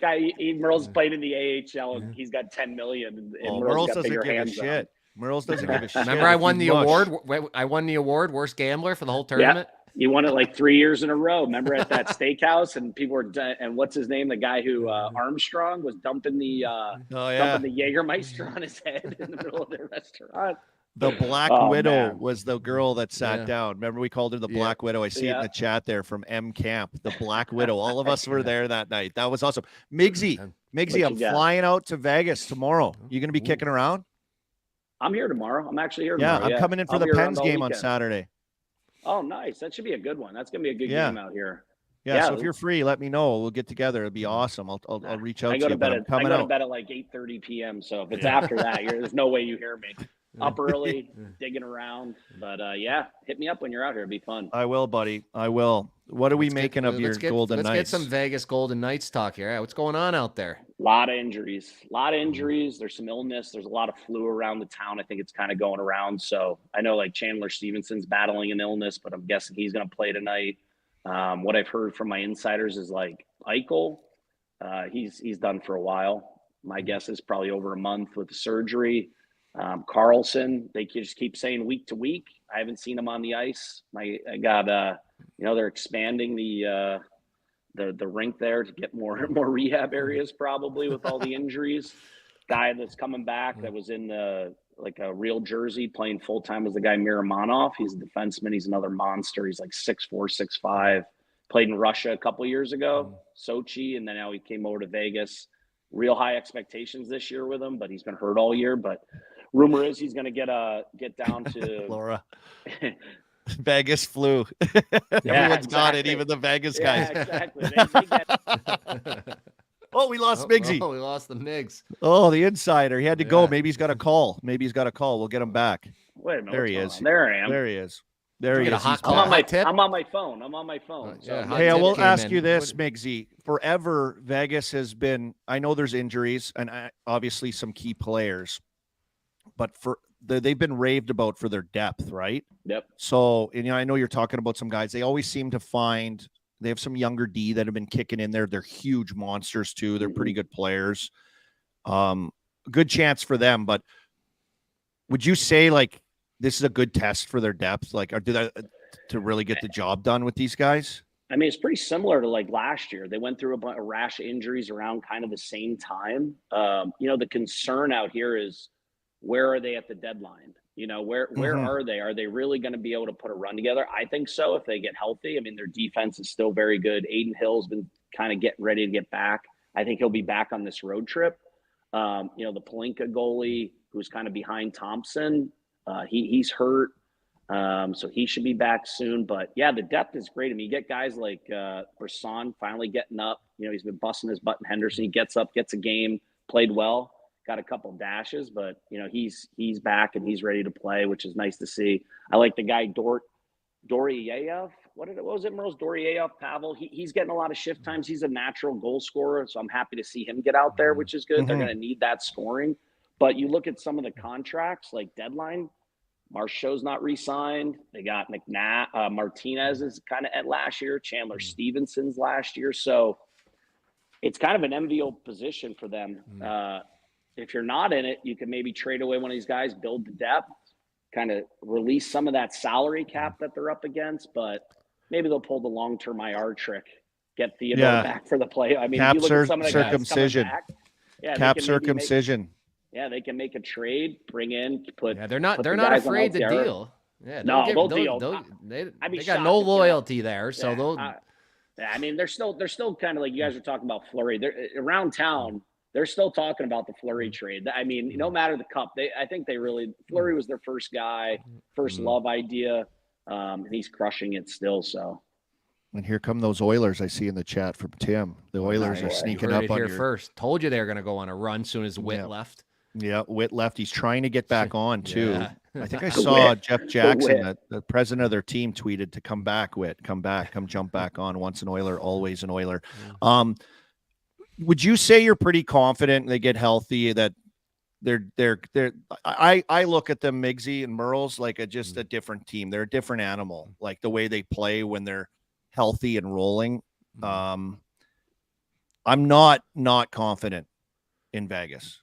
guy, Merle's played in the AHL. And he's got $10 million. And Merle's got bigger doesn't give a hands shit. Merle's doesn't give a shit. Remember I won the award? I won the award, worst gambler for the whole tournament? Yeah. You won it like 3 years in a row. Remember at that steakhouse, and people were and what's his name? The guy who Armstrong was dumping the Jägermeister on his head in the middle of the restaurant. The Black Widow was the girl that sat down. Remember we called her the Black Widow. I see it in the chat there from M Camp. The Black Widow. All of us were there that night. That was awesome. Miggsy, I'm flying out to Vegas tomorrow. You going to be kicking around? I'm here tomorrow. I'm actually here tomorrow. I'm coming in for the Pens game on Saturday. Oh, nice. That should be a good one. That's going to be a good game out here. Yeah, so if you're free, let me know. We'll get together. It'll be awesome. I'll reach out to you. I go to bed at like 8:30 p.m. So if it's after that, there's no way you hear me. Up early, digging around. But hit me up when you're out here. It'd be fun. I will, buddy. I will. What are we making of your Golden Knights? Let's get some Vegas Golden Knights talk here. What's going on out there? A lot of injuries. There's some illness. There's a lot of flu around the town. I think it's kind of going around. So I know like Chandler Stevenson's battling an illness, but I'm guessing he's going to play tonight. What I've heard from my insiders is like Eichel, he's done for a while. My guess is probably over a month with the surgery. Carlson, they just keep saying week to week. I haven't seen him on the ice. I got they're expanding the rink there to get more rehab areas probably with all the injuries. Guy that's coming back that was in the like a real jersey playing full time was the guy Miramonov. He's a defenseman. He's another monster. He's like 6'4", 6'5". Played in Russia a couple years ago, Sochi, and then now he came over to Vegas. Real high expectations this year with him, but he's been hurt all year. But rumor is he's going to get down to Laura. Vegas flu. Everyone's got it, even the Vegas guys. Yeah, exactly. Oh, we lost Miggsy. Oh, we lost the Migs. Oh, the insider. He had to go. Maybe he's got a call. We'll get him back. Wait a minute. There he is. There I am. There he is. There he is. I'm on my phone. Hey, I will ask you this, Miggsy. Forever, Vegas has been, I know there's injuries and obviously some key players, but they've been raved about for their depth, right? Yep. So, and, I know you're talking about some guys. They always seem to find, they have some younger D that have been kicking in there. They're huge monsters too. They're pretty good players. Good chance for them, but would you say like this is a good test for their depth? Like, or do they to really get the job done with these guys? I mean, it's pretty similar to like last year. They went through a rash of injuries around kind of the same time. The concern out here is where are they at the deadline? Where are they? Are they really going to be able to put a run together? I think so if they get healthy. I mean, their defense is still very good. Aiden Hill's been kind of getting ready to get back. I think he'll be back on this road trip. The Palinka goalie, who's kind of behind Thompson, he's hurt. So he should be back soon. But, yeah, the depth is great. I mean, you get guys like Brisson finally getting up. He's been busting his butt in Henderson. He gets up, gets a game, played well. Got a couple dashes, but he's back and he's ready to play, which is nice to see. I like the guy Doriev. What was it, Merle's Doriev Pavel? He's getting a lot of shift times. He's a natural goal scorer, so I'm happy to see him get out there, which is good. They're going to need that scoring. But you look at some of the contracts, like deadline. Marchessault's not re-signed. They got Martinez is kind of at last year. Chandler Stevenson's last year, so it's kind of an enviable position for them. if you're not in it, you can maybe trade away one of these guys, build the depth, kind of release some of that salary cap that they're up against, but maybe they'll pull the long-term IR trick, get Theodore back for the play. I mean, if you look at some of the guys coming back, cap circumcision. They can make a trade, bring in, put. Yeah, they're not afraid to deal. Yeah, they'll deal. They got no loyalty there, so they'll. I mean, they're still kind of like you guys were talking about Fleury. They're around town. They're still talking about the Fleury trade. I mean, no matter the cup, I think Fleury was their first guy, first love idea, and he's crushing it still. So. And here come those Oilers I see in the chat from Tim. The Oilers are sneaking up on here first. Told you they were going to go on a run soon as Witt left. Yeah, Witt left. He's trying to get back on too. Yeah. I think I saw Jeff Jackson, the president of their team, tweeted to come back. Witt, come back, come jump back on. Once an Oiler, always an Oiler. Would you say you're pretty confident they get healthy? That I look at them, Miggsy and Merles, like just a different team. They're a different animal. Like the way they play when they're healthy and rolling. I'm not confident in Vegas.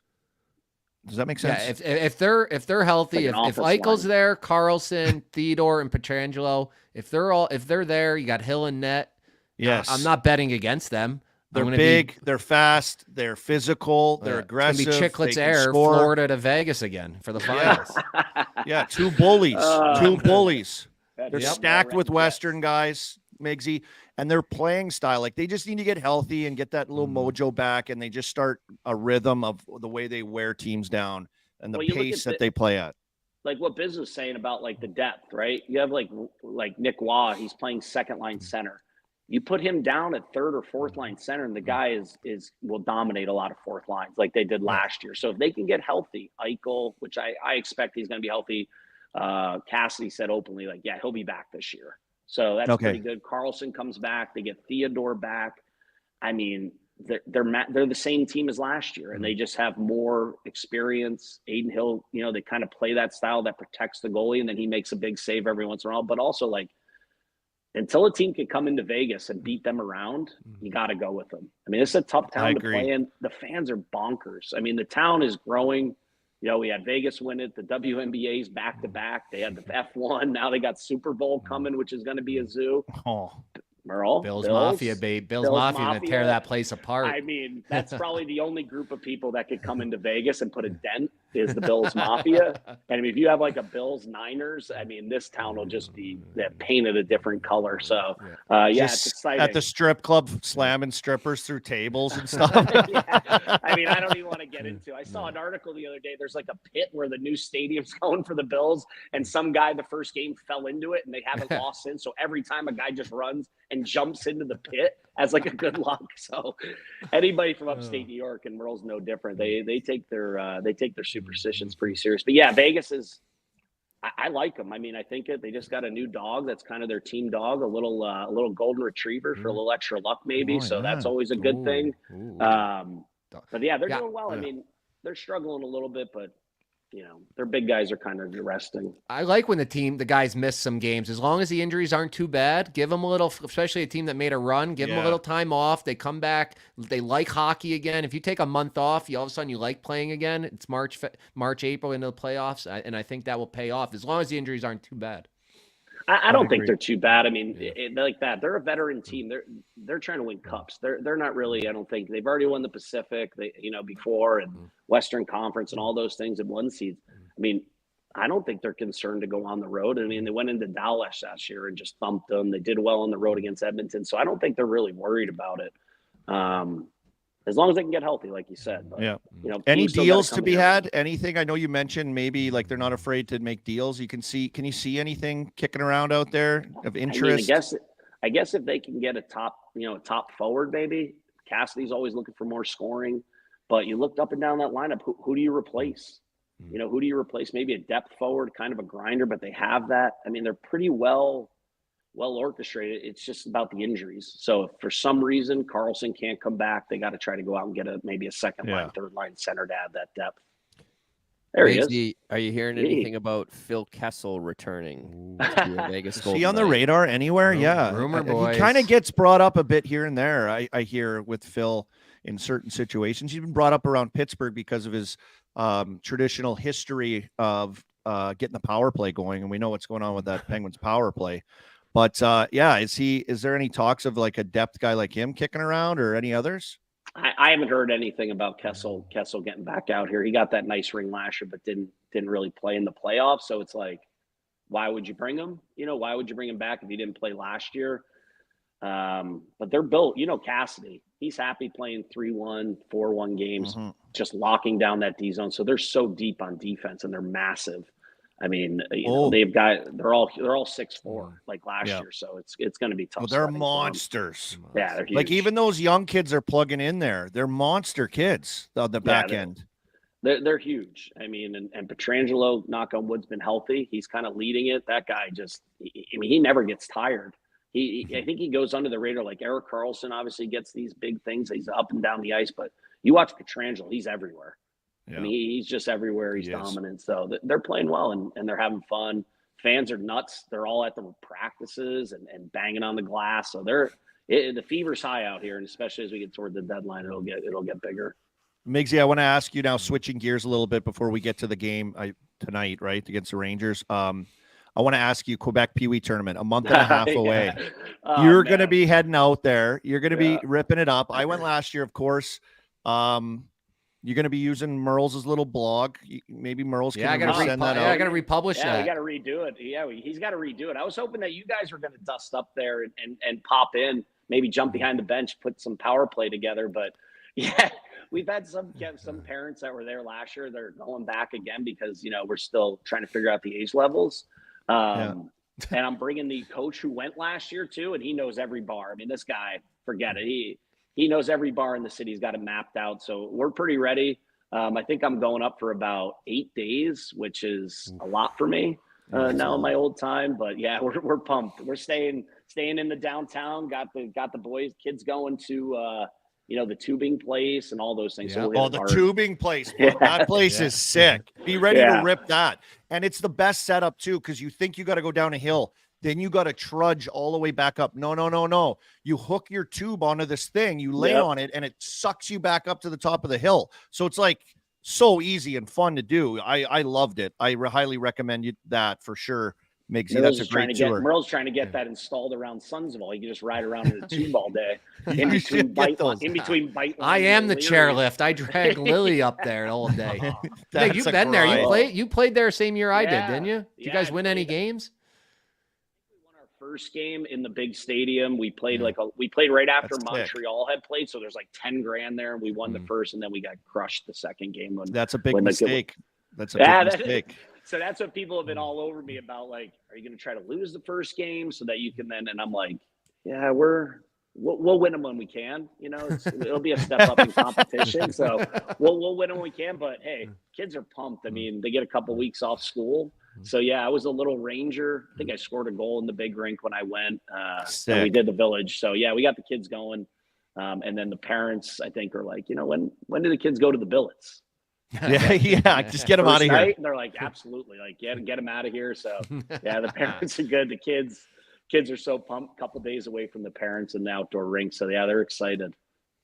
Does that make sense? Yeah, if they're healthy, if Eichel's there, Carlson, Theodore, and Pietrangelo, if they're there, you got Hill and Net. Yes, I'm not betting against them. They're big, they're fast, they're physical, they're aggressive. It's gonna be Chicklets Air, Florida to Vegas again for the finals. Yeah, two bullies. They're stacked with Western guys, Miggsy, and their playing style. Like they just need to get healthy and get that little mojo back, and they just start a rhythm of the way they wear teams down and the pace that they play at. Like what Biz was saying about like the depth, right? You have like Nick Waugh, he's playing second line center. You put him down at third or fourth line center, and the guy will dominate a lot of fourth lines like they did last year. So if they can get healthy, Eichel, which I expect he's going to be healthy. Cassidy said openly, like, yeah, he'll be back this year. So that's pretty good. Carlson comes back. They get Theodore back. I mean, they're the same team as last year, and they just have more experience. Aiden Hill, they kind of play that style that protects the goalie, and then he makes a big save every once in a while. But also, like, until a team can come into Vegas and beat them around, you got to go with them. I mean, it's a tough town to play in. The fans are bonkers. I mean, the town is growing. We had Vegas win it. The WNBA's back-to-back. They had the F1. Now they got Super Bowl coming, which is going to be a zoo. Oh, Merle, Bill's Mafia, babe. Bill's Mafia going to tear that place apart. I mean, that's probably the only group of people that could come into Vegas and put a dent is the Bills Mafia. And I mean, if you have like a Bills Niners, I mean, this town will just be painted a different color. So, it's exciting. At the strip club, slamming strippers through tables and stuff. I mean, I don't even want to get into it. I saw an article the other day. There's like a pit where the new stadium's going for the Bills, and some guy the first game fell into it, and they haven't lost since. So every time a guy just runs and jumps into the pit as like a good luck. So anybody from upstate New York, and Merle's no different. They take their superstitions pretty serious. But yeah, Vegas is. I like them. I mean, I think they just got a new dog that's kind of their team dog, a little golden retriever for a little extra luck, maybe. So that's always a good thing. But yeah, they're doing well. I mean, they're struggling a little bit, but their big guys are kind of resting. I like when the guys miss some games. As long as the injuries aren't too bad, give them a little, especially a team that made a run, give them a little time off. They come back. They like hockey again. If you take a month off, all of a sudden you like playing again. It's March, April into the playoffs, and I think that will pay off as long as the injuries aren't too bad. I don't think they're too bad. I mean, like that. They're a veteran team. They're trying to win cups. They're not really. I don't think they've already won the Pacific. Before and Western Conference and all those things in one seed. I mean, I don't think they're concerned to go on the road. I mean, they went into Dallas last year and just thumped them. They did well on the road against Edmonton, so I don't think they're really worried about it. As long as they can get healthy, like you said. But, any deals to be had? Anything? I know you mentioned maybe like they're not afraid to make deals. Can you see anything kicking around out there of interest? I guess if they can get a top forward, maybe. Cassidy's always looking for more scoring, but you looked up and down that lineup. Who do you replace? Who do you replace? Maybe a depth forward, kind of a grinder, but they have that. I mean, they're pretty well orchestrated. It's just about the injuries. So if for some reason Carlson can't come back, they got to try to go out and get maybe a second line, third line center to add that depth. There he Migsy, is. are you hearing Hey. anything about Phil Kessel returning to your Vegas Is Golden he on the Knights? radar anywhere? Yeah. Rumor He boys. kind of gets brought up a bit here and there. I hear with Phil in certain situations. He's been brought up around Pittsburgh because of his traditional history of getting the power play going. And we know what's going on with that Penguins power play. But yeah, is there any talks of like a depth guy like him kicking around or any others? I haven't heard anything about Kessel getting back out here. He got that nice ring last year, but didn't really play in the playoffs. So it's like, why would you bring him? Why would you bring him back if he didn't play last year? But they're built, Cassidy. He's happy playing 3-1, 4-1 games, just locking down that D zone. So they're so deep on defense and they're massive. I mean, they're all 6'4" like last year, so it's going to be tough. Well, they're monsters. Yeah, they're huge. Like even those young kids are plugging in there. They're monster kids on the back end. They're huge. I mean, and Pietrangelo, knock on wood's been healthy. He's kind of leading it. That guy he never gets tired. I think he goes under the radar. Like Erik Karlsson obviously gets these big things. He's up and down the ice, but you watch Pietrangelo, he's everywhere. Yeah. I mean, he's just everywhere. He's dominant. So they're playing well and they're having fun. Fans are nuts. They're all at the practices and banging on the glass. So the fever's high out here, and especially as we get toward the deadline, it'll get bigger. Migsy, I want to ask you now, switching gears a little bit before we get to the game tonight, right, against the Rangers. I want to ask you, Quebec Pee-Wee tournament, a month and a half away. You're going to be heading out there. You're going to be ripping it up. I went last year, of course. You're going to be using Merle's little blog. Maybe Merle's can send that out. Yeah, I got to republish that. We got to redo it. Yeah, he's got to redo it. I was hoping that you guys were going to dust up there and pop in, maybe jump behind the bench, put some power play together. But yeah, we've had some parents that were there last year. They're going back again because, we're still trying to figure out the age levels. And I'm bringing the coach who went last year too, and he knows every bar. I mean, this guy, forget it. He knows every bar in the city. He's got it mapped out. So we're pretty ready. I think I'm going up for about 8 days, which is a lot for me now in my old time. But yeah, we're pumped. We're staying in the downtown. Got the kids going to the tubing place and all those things. Yeah. So the tubing place. That place is sick. Be ready to rip that. And it's the best setup too, because you think you got to go down a hill. Then you got to trudge all the way back up. No. You hook your tube onto this thing, you lay on it, and it sucks you back up to the top of the hill. So it's like so easy and fun to do. I loved it. I highly recommend you that for sure. Migsy, that's a great tour. Merle's trying to get that installed around Sundsvall. You can just ride around in a tube all day. In between bite I am the chairlift. I drag Lily up there all day. Hey, you've been there. You played there same year I did, didn't you? Did you guys win any games? First game in the big stadium. We played we played right after Montreal had played, so there's like 10 grand there, and we won the first, and then we got crushed the second game. That's a big mistake. That's a big mistake. So that's what people have been all over me about. Like, are you going to try to lose the first game so that you can then? And I'm like, yeah, we'll win them when we can. It'll be a step up in competition. So we'll win them when we can. But hey, kids are pumped. I mean, they get a couple weeks off school. So yeah, I was a little Ranger. I think I scored a goal in the big rink when I went. And we did the Village. So yeah, we got the kids going. And then the parents, I think, are like, when do the kids go to the billets? Yeah. Just get them out of here. And they're like, absolutely, like get them out of here. So yeah, the parents are good. The kids are so pumped. A couple days away from the parents in the outdoor rink. So yeah, they're excited.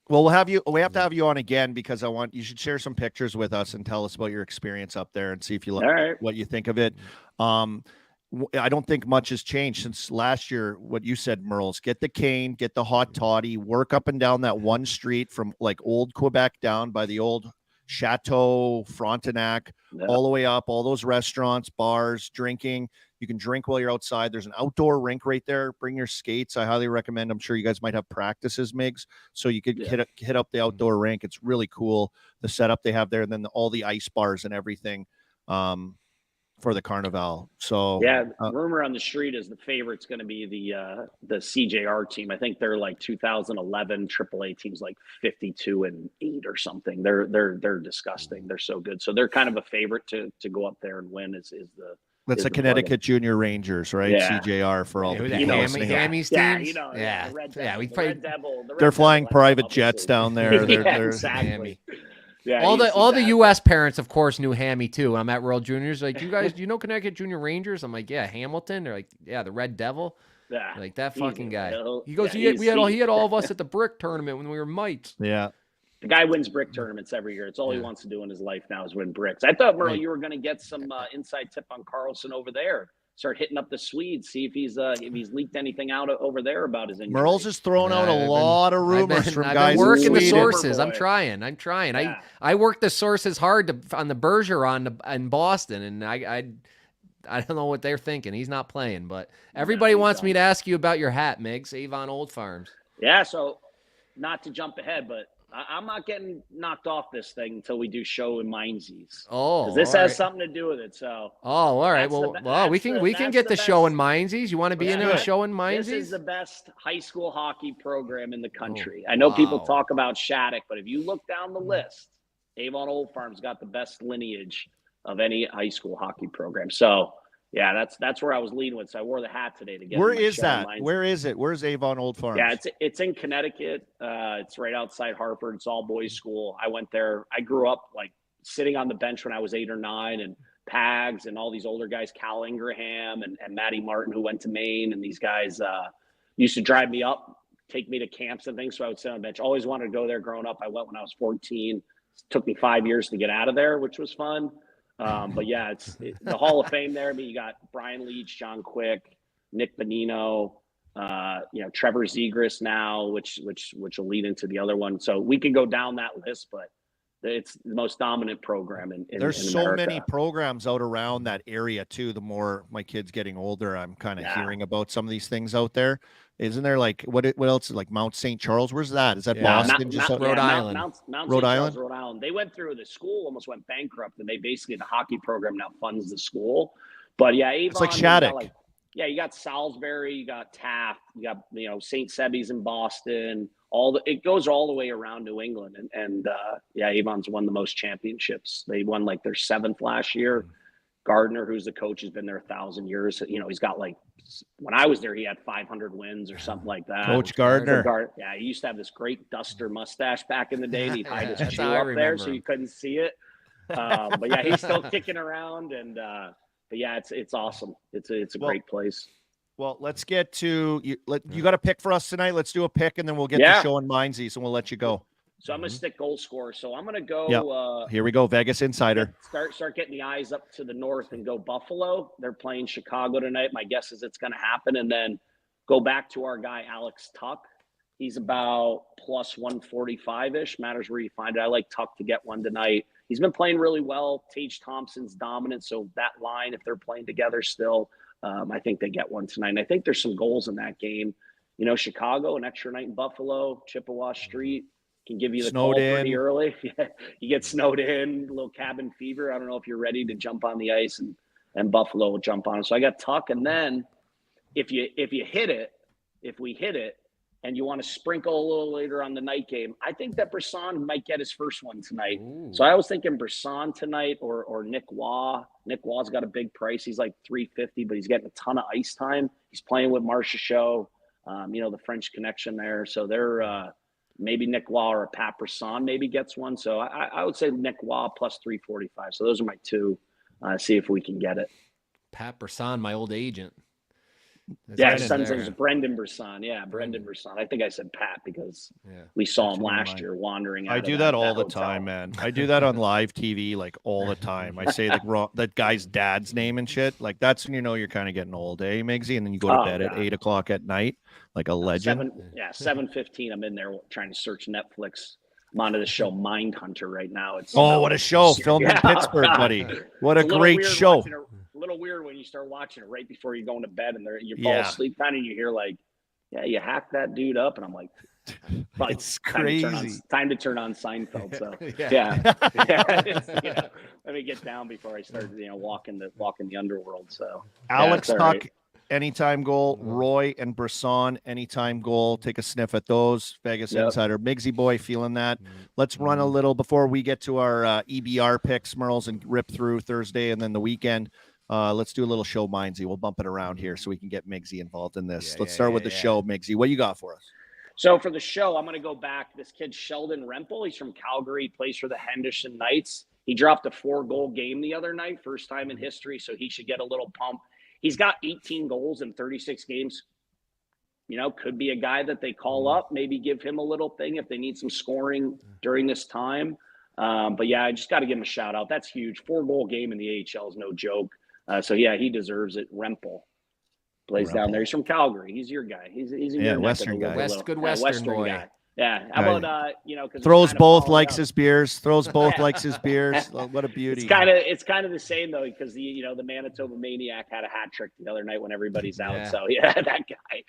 Well, we have to have you on again because you should share some pictures with us and tell us about your experience up there and see if you what you think of it. I don't think much has changed since last year. What you said, Merles, get the cane, get the hot toddy, work up and down that one street from like old Quebec down by the old Chateau Frontenac, all the way up, all those restaurants, bars, drinking. You can drink while you're outside. There's an outdoor rink right there. Bring your skates. I highly recommend. I'm sure you guys might have practices, Migs, so you could hit up the outdoor rink. It's really cool, the setup they have there, and then all the ice bars and everything for the Carnival. So yeah, rumor on the street is the favorite's going to be the CJR team. I think they're like 2011 AAA teams, like 52-8 or something. They're disgusting. They're so good. So they're kind of a favorite to go up there and win. That's the Connecticut Junior Rangers, right? Yeah. CJR for all the Hammies teams. Yeah. We played. They're flying private jets down there. Exactly. Yeah, all you the see all the that. U.S. parents, of course, knew Hammy too. I'm at World Juniors. Like, you guys, do you know Connecticut Junior Rangers? I'm like, yeah, Hamilton. They're like, yeah, the Red Devil. Yeah, Like that easy. fucking guy. He'll- He goes, yeah, he had all of us at the brick tournament when we were mites. Yeah. The guy wins brick tournaments every year. It's all he Yeah. wants to do in his life now is win bricks. I thought, Merle, Right. you were going to get some inside tip on Carlson over there. Start hitting up the Swedes, see if he's leaked anything out over there about his injury. Merle's is throwing out I've a been- lot of rumors from I've guys been working in the Sweden. sources. I'm Boy. trying. Yeah. I work the sources hard on the Bergeron in Boston, and I don't know what they're thinking. He's not playing, but everybody he's wants me done. to ask you about your hat, Migs, Avon Old Farms. Yeah, so not to jump ahead, but I'm not getting knocked off this thing until we do show in Mindsies. Oh, Because this all has right. something to do with it. So Oh, all right. That's the Well, be- well, we that's can the- we can that's get the the show in best. Mindsies. You want to be in Yeah. a show in this is Mindsies? the best high school hockey program in the country. I know people wow. talk about Shattuck, but if you look down the list, Avon Old Farm's got the best lineage of any high school hockey program. So yeah, that's where I was leading with. So I wore the hat today to get. Where my is show in that? Mindsies. Where is it? Where's Avon Old Farms? Yeah, it's in Connecticut. It's right outside Hartford. It's all boys school. I went there. I grew up like sitting on the bench when I was 8 or 9, and Pags and all these older guys, Cal Ingraham and Matty Martin, who went to Maine, and these guys used to drive me up, take me to camps and things. So I would sit on the bench. Always wanted to go there growing up. I went when I was 14. It took me 5 years to get out of there, which was fun. But yeah, it's the Hall of Fame there. But you got Brian Leach, John Quick, Nick Bonino, Trevor Zegras now, which will lead into the other one. So we could go down that list, but it's the most dominant program in There's in so America. many programs out around that area too. The more my kids getting older, I'm kind of hearing about some of these things out there. Isn't there like what else? Like Mount St. Charles? Where's that? Is that Yeah. Boston? Rhode Island. Mount Rhode St. Charles, Island? Rhode Island. They went through the school, almost went bankrupt, and they basically the hockey program now funds the school. But yeah, Avon, It's like you got, Shattuck. you got Salisbury, you got Taft, you got St. Sebby's in Boston. It goes all the way around New England, and Avon's won the most championships. They won like their 7th last year. Gardner, who's the coach, has been there 1,000 years. He's got like, when I was there, he had 500 wins or something like that. Coach Gardner. He used to have this great duster mustache back in the day. And he'd hide his That's chew how I up there remember so him. you couldn't see it. But yeah, he's still kicking around, and but yeah, it's awesome. It's a great place. Well, let's get to you. You got a pick for us tonight. Let's do a pick, and then we'll get Yeah. to showing Mindsies, and we'll let you go. So I'm gonna stick goal scorer. So I'm gonna go. Yep. Here we go, Vegas Insider. Start getting the eyes up to the north and go Buffalo. They're playing Chicago tonight. My guess is it's going to happen. And then go back to our guy, Alex Tuck. He's about plus 145-ish. Matters where you find it. I like Tuck to get one tonight. He's been playing really well. Tage Thompson's dominant. So that line, if they're playing together still, I think they get one tonight. And I think there's some goals in that game. Chicago, an extra night in Buffalo, Chippewa Street. Can give you the Snowed call in. pretty early. You get snowed in, a little cabin fever. I don't know if you're ready to jump on the ice, and Buffalo will jump on it. So I got Tuck, and then if we hit it, and you want to sprinkle a little later on the night game, I think that Brisson might get his first one tonight. Ooh. So I was thinking Brisson tonight or Nick Waugh. Nick Waugh's got a big price. He's like $350, but he's getting a ton of ice time. He's playing with Marcia Show, the French connection there. So they're maybe Nick Waugh or Pat Brisson maybe gets one. So I would say Nick Waugh plus 345. So those are my two. See if we can get it. Pat Brisson, my old agent. That's Yeah, right his in son's there. name is Brendan Brisson. Yeah, Brendan Brisson. I think I said Pat because Yeah. we saw him Never last mind. year wandering out I of do that all the hotel. time, man. I do that on live TV like all the time. I say that guy's dad's name and shit. Like that's when you know you're kind of getting old, eh, Migsy? And then you go to Oh, bed at God. 8 o'clock at night, like a legend. 7:15. I'm in there trying to search Netflix. I'm onto the show Mindhunter right now. It's Oh, what a show! Filmed in Yeah. Pittsburgh, buddy. What a It's little great weird show. watching it- A little weird when you start watching it right before you're going to bed and you fall Yeah. asleep kind of you hear like, yeah, you hacked that dude up, and I'm like, probably It's time to turn on- crazy. time to turn on Seinfeld. So Yeah. yeah. Let me get down before I start walking the underworld. So Alex it's all Tuck, right. anytime goal. Roy and Brisson, anytime goal. Take a sniff at those. Vegas Yep. Insider. Migsy boy feeling that. Let's run a little before we get to our EBR picks, Merles, and rip through Thursday and then the weekend. Let's do a little show Mindsy. We'll bump it around here so we can get Migsy involved in this. Let's start with the show, Migsy. What you got for us? So for the show, I'm going to go back. This kid, Sheldon Rempel, he's from Calgary, plays for the Henderson Knights. He dropped a 4-goal game the other night, first time in history, so he should get a little pump. He's got 18 goals in 36 games. You know, could be a guy that they call up, maybe give him a little thing if they need some scoring during this time. But yeah, I just got to give him a shout out. That's huge. 4-goal game in the AHL is no joke. So yeah, he deserves it. Rempel plays down there. He's from Calgary. He's your guy. He's in your Western guy. Good Western boy. Guy. Yeah. How about throws both, likes his beers. Throws both, likes his beers. What a beauty. It's kind of the same though, because the Manitoba Maniac had a hat trick the other night when everybody's out. Yeah. So yeah, that guy.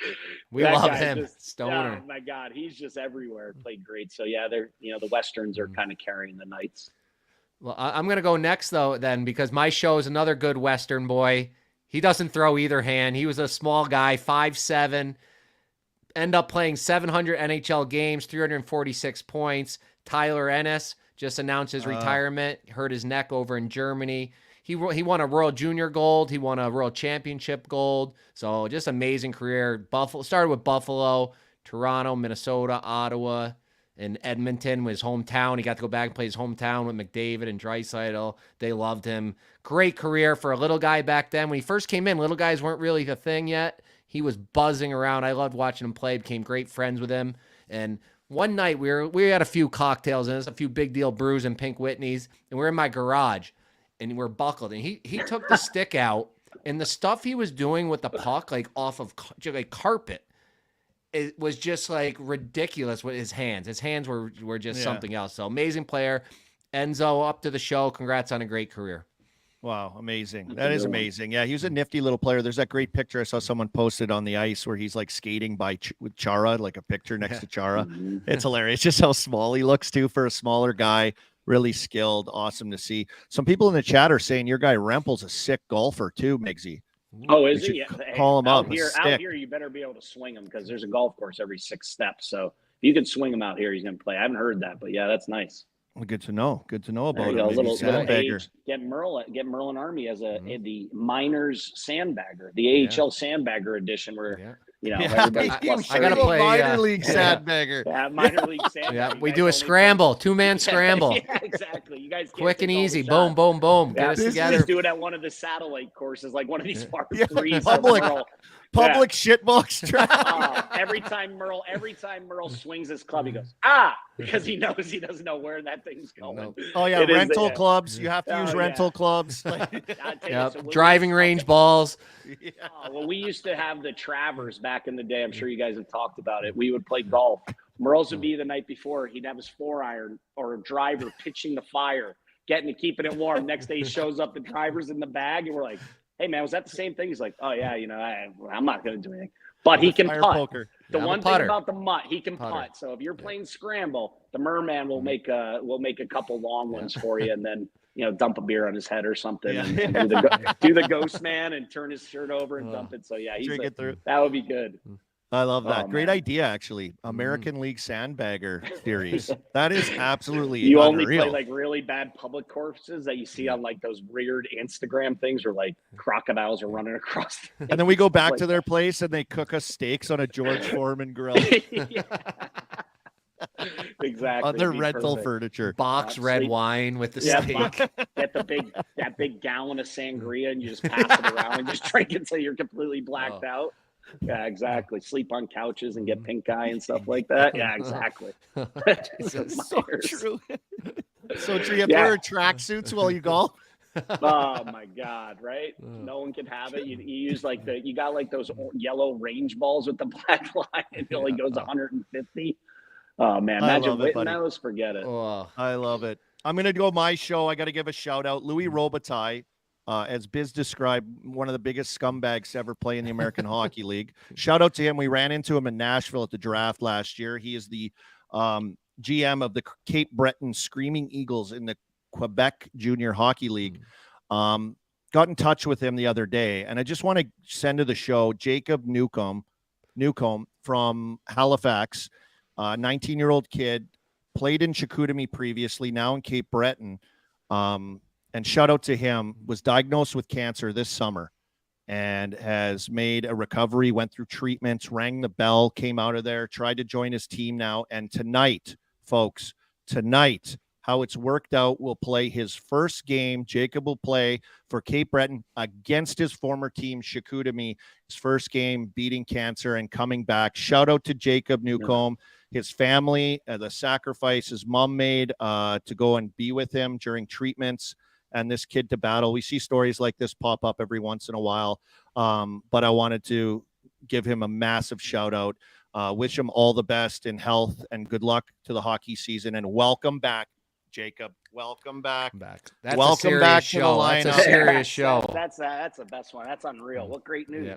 We love him. Stoner. Oh my God, he's just everywhere. Played great. So yeah, they're the Westerns are kind of carrying the Knights. Well, I'm gonna go next though, then, because my show is another good Western boy. He doesn't throw either hand. He was a small guy, 5'7". End up playing 700 NHL games, 346 points. Tyler Ennis just announced his retirement, hurt his neck over in Germany. He won a World Junior Gold. He won a World Championship Gold. So just amazing career. Started with Buffalo, Toronto, Minnesota, Ottawa, and Edmonton was his hometown. He got to go back and play his hometown with McDavid and Draisaitl. They loved him. Great career for a little guy back then. When he first came in, little guys weren't really a thing yet. He was buzzing around. I loved watching him play. Became great friends with him. And one night we had a few cocktails and a few big deal brews and Pink Whitneys, and we're in my garage, and we're buckled. And he took the stick out, and the stuff he was doing with the puck, like off of like carpet, it was just like ridiculous with his hands. His hands were just something else. So amazing player. Enzo, up to the show. Congrats on a great career. Wow, amazing. That is amazing. Yeah, he was a nifty little player. There's that great picture I saw someone posted on the ice where he's like skating with Chara, like a picture next to Chara. It's hilarious just how small he looks too for a smaller guy. Really skilled. Awesome to see. Some people in the chat are saying your guy Rempel's a sick golfer too, Miggsy. Oh, is he? Yeah. Call him up. Out here, you better be able to swing him because there's a golf course every 6 steps. So if you can swing him out here, he's going to play. I haven't heard that, but yeah, that's nice. Well, good to know. Good to know about it. Little age, get Merlin Army as the minors sandbagger, the AHL sandbagger edition, where everybody's I gotta play minor league sandbagger. Yeah, minor league sandbagger. Yeah, we do a scramble, 2-man scramble. Yeah, exactly. You guys quick and easy. Boom, boom, boom. Get us together. Just do it at one of the satellite courses, like one of these farm threes. Public shitbox track. Every time Merle swings his club, he goes, because he knows he doesn't know where that thing's going. Oh yeah, rental clubs. You have to use rental clubs. Driving range balls. Yeah. Well, we used to have the Travers back in the day. I'm sure you guys have talked about it. We would play golf. Merle's would be the night before. He'd have his 4-iron or a driver pitching the fire, keeping it warm. Next day he shows up, the driver's in the bag, and we're like, hey man, was that the same thing? He's like, oh yeah, I'm not going to do anything. But he can putt. Poker. The one thing about the mutt, he can putt. So if you're playing scramble, the merman will make a couple long ones for you, and then dump a beer on his head or something, and do the ghost man and turn his shirt over and dump it. So yeah, that would be good. I love that. Great idea, actually. American League sandbagger theories. That is absolutely You unreal. only play like really bad public courses that you see on like those weird Instagram things where like crocodiles are running across. And then we go back to their place and they cook us steaks on a George Foreman grill. Exactly. On their rental furniture. Box red wine with the steak. Get that big gallon of sangria and you just pass it around and just drink it until you're completely blacked out. Yeah, exactly. Sleep on couches and get pink eye and stuff like that. Yeah, exactly. So true. So true. You have to wear tracksuits while you golf. Oh my God! Right? No one can have it. You use you got like those yellow range balls with the black line. It only goes 150. Oh man! Imagine hitting those. Forget it. Oh, I love it. I'm gonna go my show. I got to give a shout out, Louis Robitaille. As Biz described, one of the biggest scumbags to ever play in the American Hockey League. Shout out to him. We ran into him in Nashville at the draft last year. He is the GM of the Cape Breton Screaming Eagles in the Quebec Junior Hockey League. Got in touch with him the other day, and I just want to send to the show Jacob Newcomb from Halifax, 19-year-old kid, played in Chicoutimi previously, now in Cape Breton. And shout out to him, was diagnosed with cancer this summer. and has made a recovery, went through treatments, rang the bell, came out of there, tried to join his team now. And tonight, folks, how it's worked out, will play his first game. Jacob will play for Cape Breton against his former team, Chicoutimi, his first game, beating cancer and coming back. Shout out to Jacob Newcomb, his family, the sacrifice his mom made to go and be with him during treatments, and this kid to battle. We see stories like this pop up every once in a while, but I wanted to give him a massive shout out. Wish him all the best in health and good luck to the hockey season, and welcome back, Jacob. Welcome back. That's welcome a back show. to the lineup. That's a serious show. That's the best one. That's unreal. What great news. Yeah.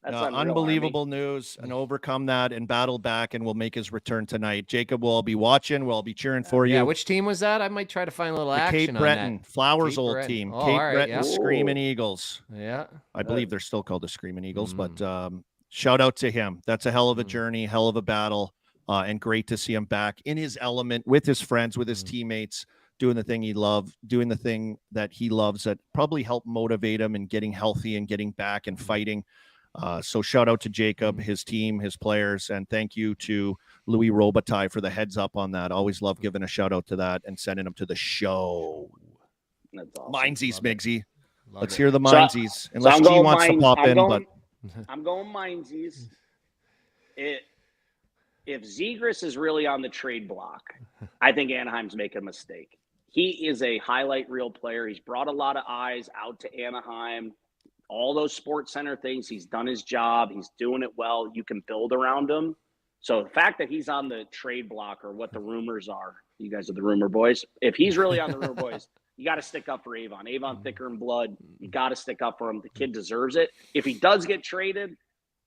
That's unreal, unbelievable news, and overcome that and battle back, and will make his return tonight. Jacob will all be watching. We'll all be cheering for you. Yeah, which team was that? I might try to find a little the action Cape on Breton that. Flowers Cape old Breton. team. Oh, Cape all right, Breton yeah. Screaming Eagles. Yeah. I believe they're still called the Screaming Eagles, but shout out to him. That's a hell of a journey, hell of a battle, and great to see him back in his element with his friends, with his teammates, doing the thing he loved, doing the thing that he loves that probably helped motivate him and getting healthy and getting back and fighting. So shout out to Jacob, his team, his players, and thank you to Louis Robitaille for the heads up on that. Always love giving a shout out to that and sending him to the show. That's awesome. Mindsies, Migsy. Let's it. hear the Mindsies. Unless I'm G going wants to pop in, but I'm going Mindsies. If Zegras is really on the trade block, I think Anaheim's making a mistake. He is a highlight reel player. He's brought a lot of eyes out to Anaheim. All those Sports Center things, he's done his job. He's doing it well. You can build around him. So the fact that he's on the trade block, or what the rumors are, you guys are the rumor boys. If he's really on the rumor boys, you got to stick up for Avon. Avon thicker in blood. You got to stick up for him. The kid deserves it. If he does get traded,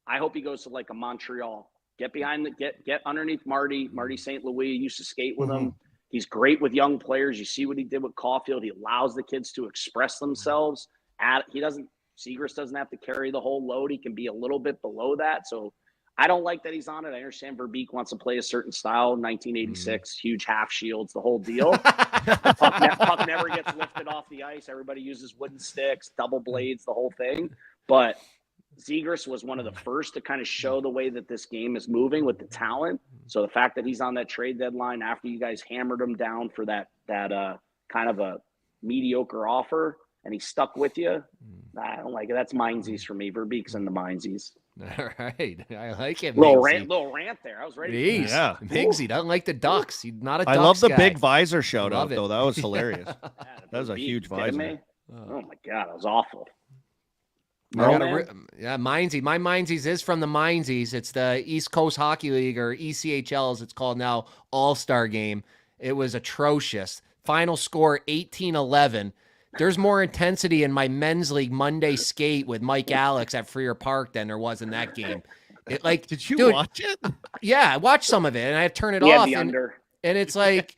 I hope he goes to like a Montreal. Get behind get underneath Marty St. Louis. Used to skate with him. He's great with young players. You see what he did with Caulfield. He allows the kids to express themselves. Zegras doesn't have to carry the whole load. He can be a little bit below that. So I don't like that he's on it. I understand Verbeek wants to play a certain style. 1986, huge half shields, the whole deal. Puck never gets lifted off the ice. Everybody uses wooden sticks, double blades, the whole thing. But Zegras was one of the first to kind of show the way that this game is moving with the talent. So the fact that he's on that trade deadline after you guys hammered him down for that kind of a mediocre offer, and he stuck with you, I don't like it. That's Mindsies for me. Verbeek's in the Mindsies. All right. I like it. Little rant there. I was ready. Jeez. Yeah. Migsy doesn't like the Ducks. He's not a Ducks I love the guy. big visor shout Love out, it. though. That was hilarious. Yeah, That was a huge kidding visor. me? Oh my God, that was awful. Yeah, Mindsies. My Mindsies is from the Mindsies. It's the East Coast Hockey League, or ECHL as it's called now, All-Star game. It was atrocious. Final score 18-11. There's more intensity in my men's league Monday skate with Mike Alex at Freer Park than there was in that game. Did you dude, watch it? Yeah, I watched some of it and I had to turn it He had off. the And under. it's like,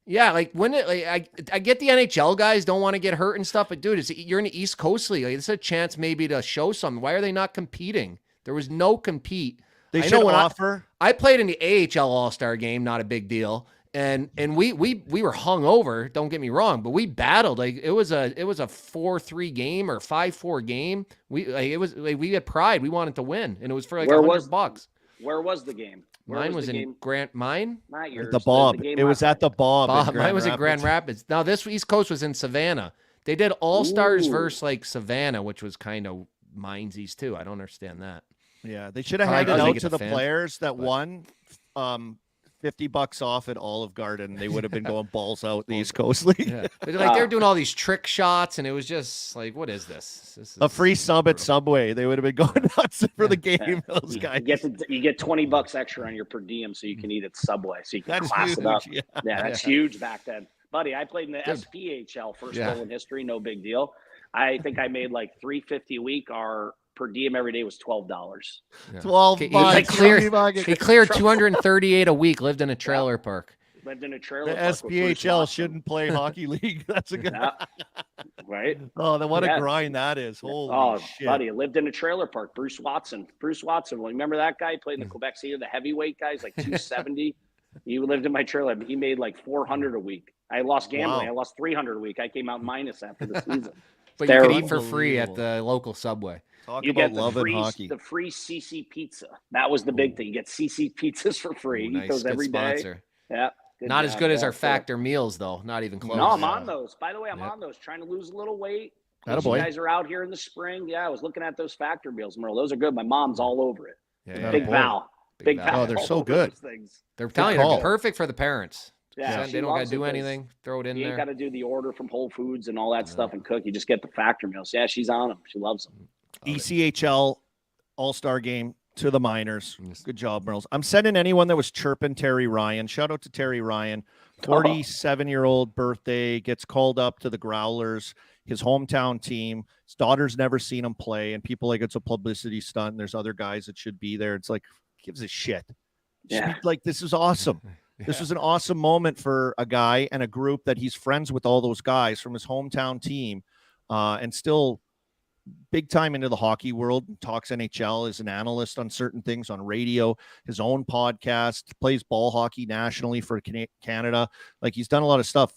yeah, like when I get the NHL guys don't want to get hurt and stuff, but dude, you're in the East Coast League. Like, it's a chance maybe to show something. Why are they not competing? There was no compete. They I should know when offer. I played in the AHL All-Star game, not a big deal. And we were hungover, don't get me wrong, but we battled. Like it was a 4-3 game or 5-4 game. We had pride. We wanted to win, and it was for like $100. Where was the game? Mine was in Grand. Mine? Not yours. The Bob. game It was at the Bob. in Mine was in Rapids. Grand Rapids. Now this East Coast was in Savannah. They did All Stars versus like Savannah, which was kind of Mindsies too. I don't understand that. Yeah, they should have Probably handed doesn't out get to the the fans, players that won $50 off at Olive Garden. They would have been going balls out the East Coast League. Yeah, they're doing all these trick shots, and it was just like, what is this? This is A free sub at Subway. They would have been going nuts for the game. Those guys. You get $20 extra on your per diem, so you can eat at Subway, so you can That's class huge. it up. Yeah. Yeah, that's huge back then, buddy. I played in the SPHL, first Yeah. goal in history, no big deal. I think I made like $350 a week. Our per diem every day was $12. 12 He bucks. He cleared 238 a week. Lived in a trailer park. Lived in a trailer. The park with Bruce SPHL Watson. shouldn't play hockey league. That's a good. Yeah. Right? Oh, then what Yeah. a grind that is. Holy Oh, shit. buddy, lived in a trailer park. Bruce Watson. Well, remember that guy? He played in the Quebec City, the heavyweight guys, like 270. He lived in my trailer. He made like $400 a week. I lost gambling. Wow. I lost $300 a week. I came out minus after the season. But you could Terrible. eat for free at the local Subway. Talk You about get the loving free hockey. the free CC pizza. That was the big thing. You get CC pizzas for free. Ooh, Eat nice. those Good every day. sponsor. Yeah. Good Not as job, good as our So, factor meals, though. Not even close. No, I'm on those. By the way, I'm Yep. on those. Trying to lose a little weight. Atta You boy. guys are out here in the spring. Yeah, I was looking at those factor meals, Merle. Those are good. My mom's all over it. Yeah, Big boy. Val. Big Val. Oh, they're all so over good. those things. They're telling you call. they're perfect for the parents. Yeah, They don't got to do anything. Throw it in You ain't there. got to do the order from Whole Foods and all that stuff and cook. You just get the factor meals. Yeah, she's on them. She loves them. ECHL All-Star game to the minors. Good job, Merles. I'm sending anyone that was chirping Terry Ryan. Shout out to Terry Ryan. 47-year-old birthday, gets called up to the Growlers, his hometown team. His daughter's never seen him play, and people like it's a publicity stunt. And there's other guys that should be there. It's like, gives a shit. Yeah. Like, this is awesome. This was an awesome moment for a guy and a group that he's friends with all those guys from his hometown team, and still big time into the hockey world, talks NHL, is an analyst on certain things on radio, his own podcast, plays ball hockey nationally for Canada. Like, he's done a lot of stuff,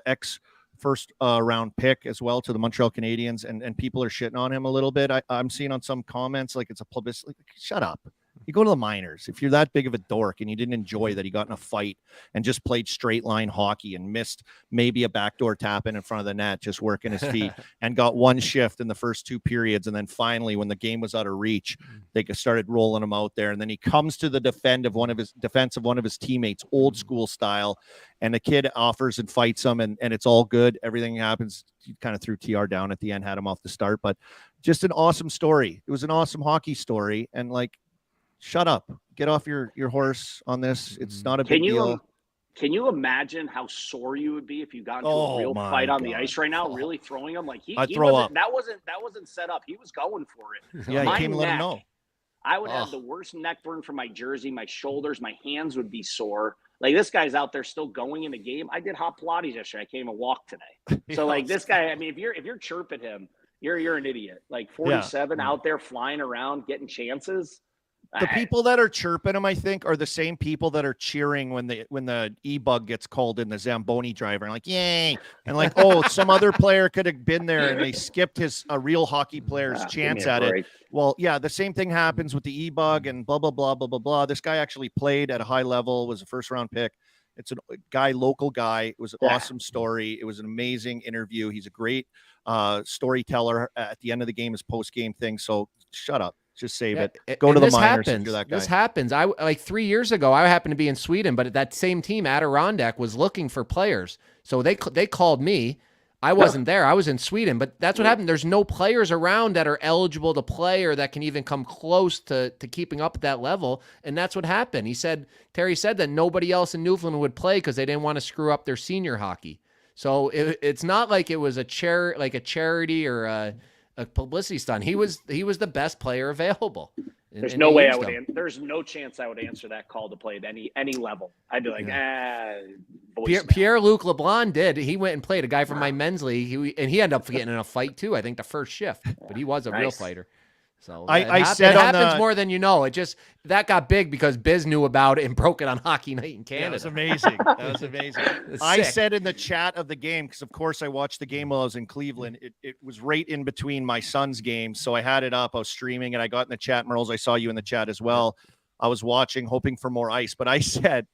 ex first round pick as well to the Montreal Canadiens, and people are shitting on him a little bit. I'm seeing on some comments, like it's a publicity. Like, shut up. You go to the minors. If you're that big of a dork and you didn't enjoy that he got in a fight and just played straight line hockey and missed maybe a backdoor tap in front of the net, just working his feet, and got one shift in the first two periods. And then finally, when the game was out of reach, they started rolling him out there. And then he comes to the defense of one of his teammates, old school style. And the kid offers and fights him, and it's all good. Everything happens. He kind of threw TR down at the end, had him off the start, but just an awesome story. It was an awesome hockey story. And like, shut up. Get off your horse on this. It's not a big deal. Can you imagine how sore you would be if you got into a real fight on the ice right now, really throwing him? Like that wasn't set up. He was going for it. Yeah, he came and let him know. I would have the worst neck burn from my jersey, my shoulders, my hands would be sore. Like, this guy's out there still going in the game. I did hot Pilates yesterday. I came and walked today. So like, this guy, I mean, if you're chirping him, you're an idiot. Like 47 out there flying around, getting chances. The people that are chirping him, I think, are the same people that are cheering when the e-bug gets called in, the Zamboni driver, and like, yay, and like, oh, some other player could have been there, and they skipped a real hockey player's chance at it. Well, yeah, the same thing happens with the e-bug and blah blah blah blah blah blah. This guy actually played at a high level, was a first round pick. It's a local guy. It was an awesome story. It was an amazing interview. He's a great storyteller at the end of the game, his post game thing. So shut up. Just save it. Go to the minors if you're that guy. This happens. Like 3 years ago, I happened to be in Sweden, but that same team, Adirondack, was looking for players. So they called me. I wasn't there. I was in Sweden, but that's what happened. There's no players around that are eligible to play or that can even come close to keeping up at that level. And that's what happened. Terry said that nobody else in Newfoundland would play because they didn't want to screw up their senior hockey. So it's not like it was a charity or a publicity stunt. He was the best player available. There's no way there's no chance I would answer that call to play at any level. I'd be like, Pierre-Luc Leblanc did. He went and played a guy from my men's league, and he ended up getting in a fight too. I think the first shift, but he was a real fighter. So I said it happens more than you know. That got big because Biz knew about it and broke it on Hockey Night in Canada. That was amazing. I said in the chat of the game, because of course I watched the game while I was in Cleveland. It was right in between my son's games, so I had it up. I was streaming, and I got in the chat. Merles, I saw you in the chat as well. I was watching, hoping for more ice, but I said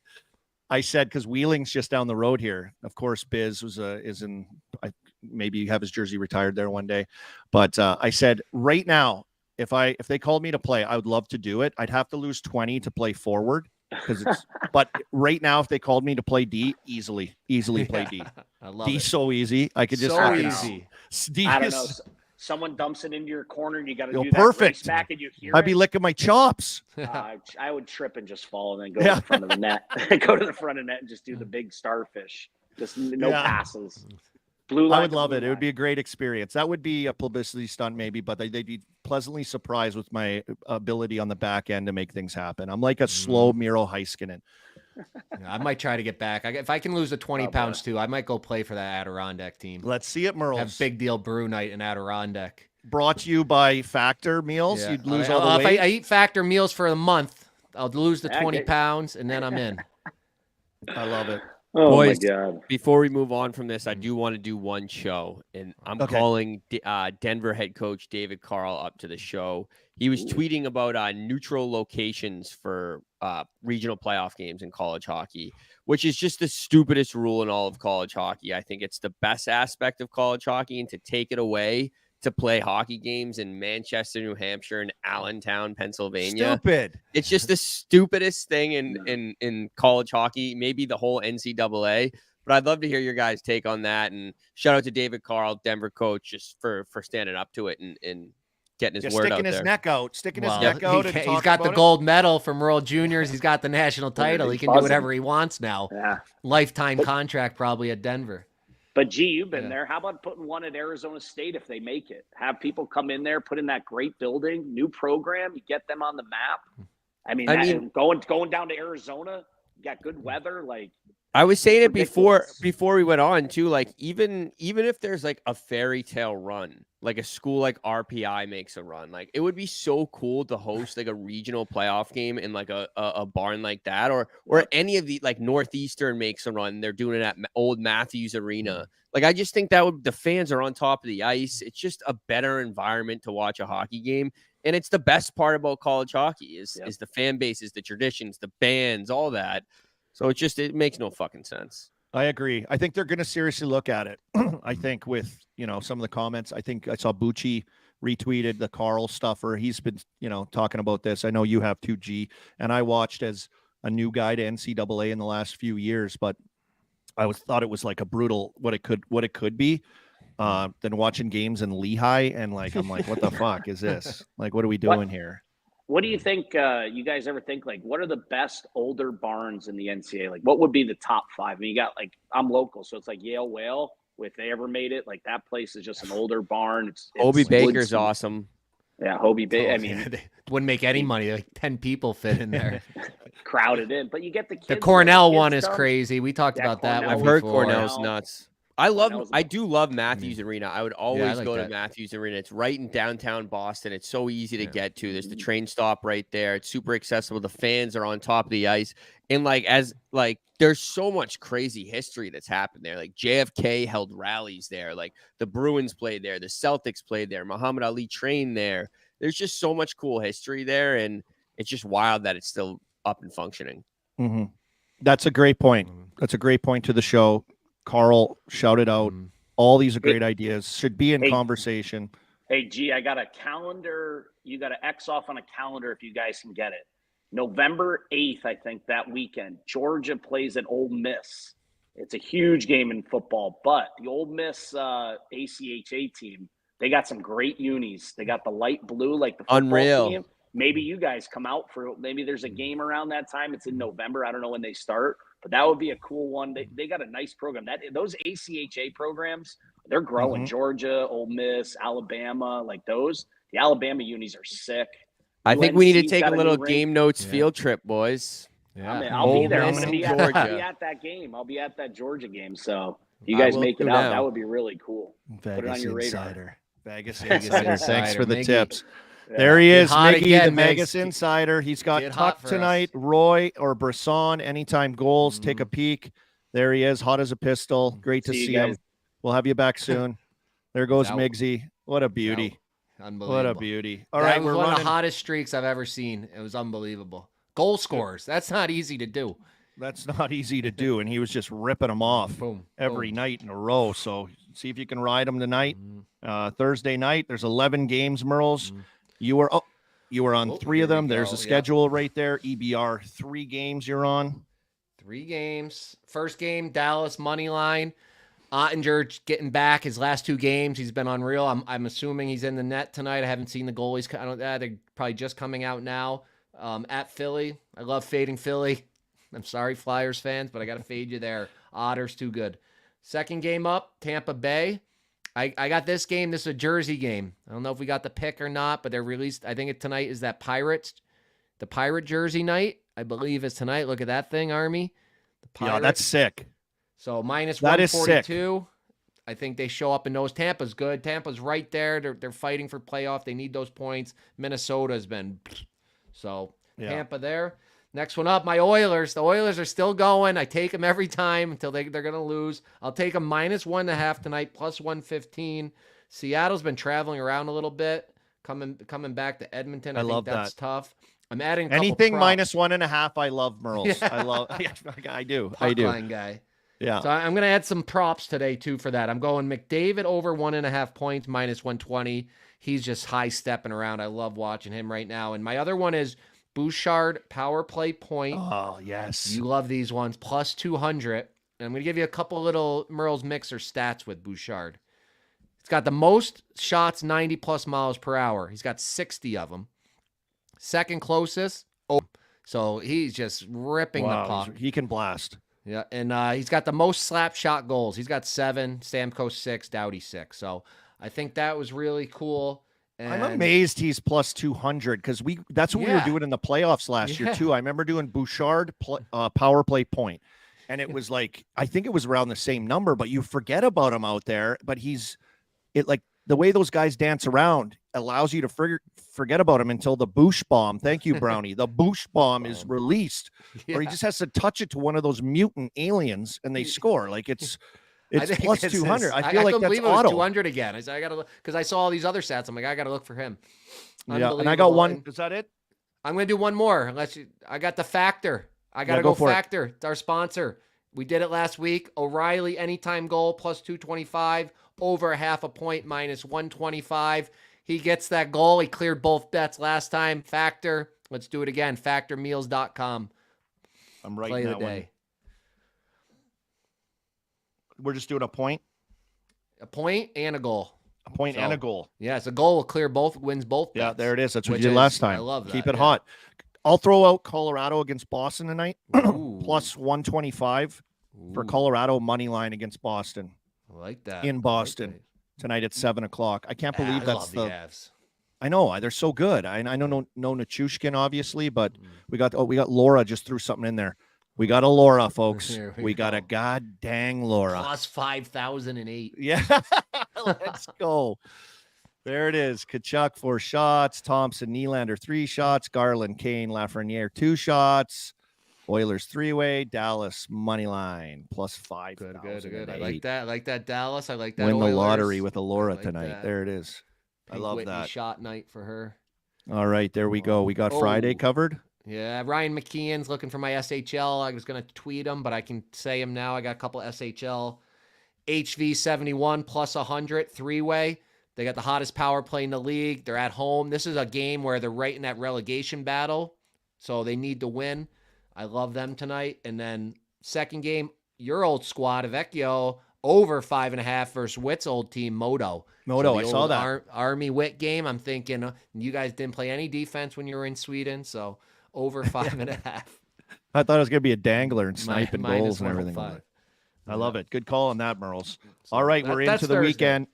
because Wheeling's just down the road here. Of course, Biz is in. Maybe have his jersey retired there one day, but I said right now, if they called me to play, I would love to do it. I'd have to lose 20 to play forward but right now, if they called me to play D, easily play D. I love D it. So easy. I could just so easy. D I don't know. Someone dumps it into your corner and you got to do perfect. that race back and you hear I'd be licking my chops. I would trip and just fall and then go to the front of the net. Go to the front of the net and just do the big starfish. Just no passes. Blue line. I would love it. It would be a great experience. That would be a publicity stunt maybe, but they'd be pleasantly surprised with my ability on the back end to make things happen. I'm like a slow Miro Heiskanen. I might try to get back. If I can lose the 20 pounds too, I might go play for that Adirondack team. Let's see it, Merles. Have big deal brew night in Adirondack. Brought to you by Factor Meals. Yeah. You'd lose all the weight. If I eat Factor Meals for a month, I'll lose the 20 pounds and then I'm in. I love it. Oh Boys, my God. before we move on from this, I do want to do one show, and I'm Okay. calling Denver head coach David Carl up to the show. He was tweeting about neutral locations for regional playoff games in college hockey, which is just the stupidest rule in all of college hockey. I think it's the best aspect of college hockey, and to take it away to play hockey games in Manchester, New Hampshire, and Allentown, Pennsylvania. Stupid. It's just the stupidest thing in college hockey, maybe the whole NCAA. But I'd love to hear your guys' take on that. And shout out to David Carl, Denver coach, just for standing up to it and getting his word out Sticking his there. neck out. Sticking his Well, neck out. And he's talking got the about it. gold medal from World Juniors. He's got the national title. He can do buzzing. whatever he wants now. Yeah. Lifetime contract probably at Denver. But G, you've been Yeah. there. How about putting one at Arizona State if they make it? Have people come in there, put in that great building, new program, you get them on the map. I mean, going down to Arizona, you got good weather. Like, I was saying it ridiculous. before we went on too. Like even if there's like a fairy tale run, like a school like RPI makes a run, like it would be so cool to host like a regional playoff game in like a barn like that, or any of the like Northeastern makes a run. They're doing it at old Matthews Arena. Like I just think the fans are on top of the ice. It's just a better environment to watch a hockey game. And it's the best part about college hockey is the fan bases, the traditions, the bands, all that. So it makes no fucking sense. I agree. I think they're going to seriously look at it. I think with, some of the comments, I think I saw Bucci retweeted the Carl stuffer. He's been, talking about this. I know you have 2G, and I watched as a new guy to NCAA in the last few years, but I thought it was like a brutal, what it could be. Than watching games in Lehigh, and like I'm like, what the fuck is this? Like, what are we doing here? What do you think? You guys ever think like, what are the best older barns in the NCAA? Like, what would be the top 5? I mean, you got like, I'm local, so it's like Yale Whale. If they ever made it, like that place is just an older barn. It's Hobie Baker's woods. awesome. Yeah, Hobie Baker. I mean, they wouldn't make any money. Like 10 people fit in there. crowded in, but you get the kids. The Cornell the kids one is come. crazy. We talked Yeah, about that Cornell one I've heard before. Cornell's nuts. I do love Matthews Arena. I would always like go to that. Matthews Arena. It's right in downtown Boston. It's so easy to get to. There's the train stop right there. It's super accessible. The fans are on top of the ice. And there's so much crazy history that's happened there. Like JFK held rallies there. Like the Bruins played there. The Celtics played there. Muhammad Ali trained there. There's just so much cool history there. And it's just wild that it's still up and functioning. Mm-hmm. That's a great point. That's a great point to the show. Carl shouted out. All these are great ideas. Should be in conversation. Hey, G, I got a calendar. You got to X off on a calendar if you guys can get it. November 8th, I think, that weekend, Georgia plays at Ole Miss. It's a huge game in football, but the Ole Miss ACHA team, they got some great unis. They got the light blue, like the football Unreal. team. Maybe you guys come out for – maybe there's a game around that time. It's in November. I don't know when they start. But that would be a cool one. They got a nice program. Those ACHA programs, they're growing. Georgia, Ole Miss, Alabama, like those. The Alabama unis are sick. I think we need to take a UNC's got little new game rink. notes field trip, boys. Yeah. I'll be there. I'm Miss going to be and I'll Georgia. be at that game. I'll be at that Georgia game. So if you guys will make it too out, now. that would be really cool. Vegas Put it on your radar. Insider. Vegas Insider. Thanks for the Miggy. tips. There he is, hot Miggy, again, the Vegas Migs. Insider. He's got Get hot Tuck for us. tonight, Roy or Brisson, anytime goals. Take a peek. There he is, hot as a pistol. Great to See you see him. guys. We'll have you back soon. There goes Out. Miggsy. What a beauty. Unbelievable. What a beauty. All That right, was we're one of running. the hottest streaks I've ever seen. It was unbelievable. Goal scorers. That's not easy to do. That's not easy to do, and he was just ripping them off Boom. every boom. night in a row. So see if you can ride them tonight. Thursday night, there's 11 games, Merles. You were on 3 of here them. we There's go. a schedule right there. EBR 3 games you're on. 3 games. First game, Dallas money line. Ottinger getting back his last 2 games. He's been unreal. I'm assuming he's in the net tonight. I haven't seen the goalies. They're probably just coming out now. At Philly. I love fading Philly. I'm sorry, Flyers fans, but I got to fade you there. Otter's too good. Second game up, Tampa Bay. I got this game. This is a Jersey game. I don't know if we got the pick or not, but they're released. I think tonight is that Pirates. The Pirate Jersey night, I believe, is tonight. Look at that thing, Army. The Pirates. Yeah, that's sick. So minus That is 142. I think they show up in those. Tampa's good. Tampa's right there. They're fighting for playoff. They need those points. Minnesota's been so Yeah. Tampa there. Next one up, my Oilers. The Oilers are still going. I take them every time until they're going to lose. I'll take them -1.5 tonight, +115. Seattle's been traveling around a little bit, coming back to Edmonton. I think love that's that. tough. I'm adding a couple Anything props. -1.5. I love Merles. Yeah. I love. I do. Puck I do. line guy. Yeah. So I'm going to add some props today too for that. I'm going McDavid over 1.5 points, -120. He's just high stepping around. I love watching him right now. And my other one is Bouchard power play point. Oh yes. You love these ones, +200. And I'm going to give you a couple little Merle's Mixer stats with Bouchard. He's got the most shots, 90+ miles per hour. He's got 60 of them. Second closest. Oh, so he's just ripping the puck. He can blast. Yeah, and he's got the most slap shot goals. He's got 7, Stamkos 6, Doughty 6. So I think that was really cool. And I'm amazed he's +200 because that's what we were doing in the playoffs last year too. I remember doing Bouchard power play point, and it was like I think it was around the same number, but you forget about him out there. But like the way those guys dance around allows you to forget about him until the Boosh bomb. Thank you, Brownie. The Boosh bomb is released, or he just has to touch it to one of those mutant aliens and they score. Like it's +200. I feel like that's it was auto. 200 again. I said I got to look because I saw all these other stats. I'm like I got to look for him. Yeah, and I got one. Is that it? I'm going to do one more. I got the Factor. I got to go Factor. It's our sponsor. We did it last week. O'Reilly anytime goal +225, over 0.5 point -125. He gets that goal. He cleared both bets last time. Factor. Let's do it again. Factormeals.com. I'm writing Play of that the day. one. We're just doing a point. A point and a goal. A point and a goal. Yeah, it's a goal will clear both, wins both bets. Yeah, there it is. That's what you did last time. I love that. Keep it hot. I'll throw out Colorado against Boston tonight. +125 for Colorado money line against Boston. I like that. In Boston tonight at 7:00. I can't believe that's the Avs. I know they're so good. I know no Nichushkin obviously, but we got Laura just threw something in there. We got a Laura, folks. We got a god dang Laura. +5,008. Yeah. Let's go. There it is. Kachuk 4 shots. Thompson, Nylander 3 shots. Garland, Kane, Lafreniere 2 shots. Oilers 3-way. Dallas money line +5. Good. I like that. I like that Dallas. I like that. Win Oilers. the lottery with a Laura like tonight. that. There it is. I love Whitney that. Shot night for her. All right, there we go. We got Friday covered. Yeah, Ryan McKeon's looking for my SHL. I was going to tweet him, but I can say him now. I got a couple SHL. HV71 +100, 3-way. They got the hottest power play in the league. They're at home. This is a game where they're right in that relegation battle, so they need to win. I love them tonight. And then second game, your old squad, Vecchio, over 5.5 versus Witt's old team, Modo. I saw that. Army Witt game. I'm thinking you guys didn't play any defense when you were in Sweden, so over 5.5. I thought it was going to be a dangler and sniping goals and everything. -105. I love it. Good call on that, Merles. All right, we're into the Thursday. weekend.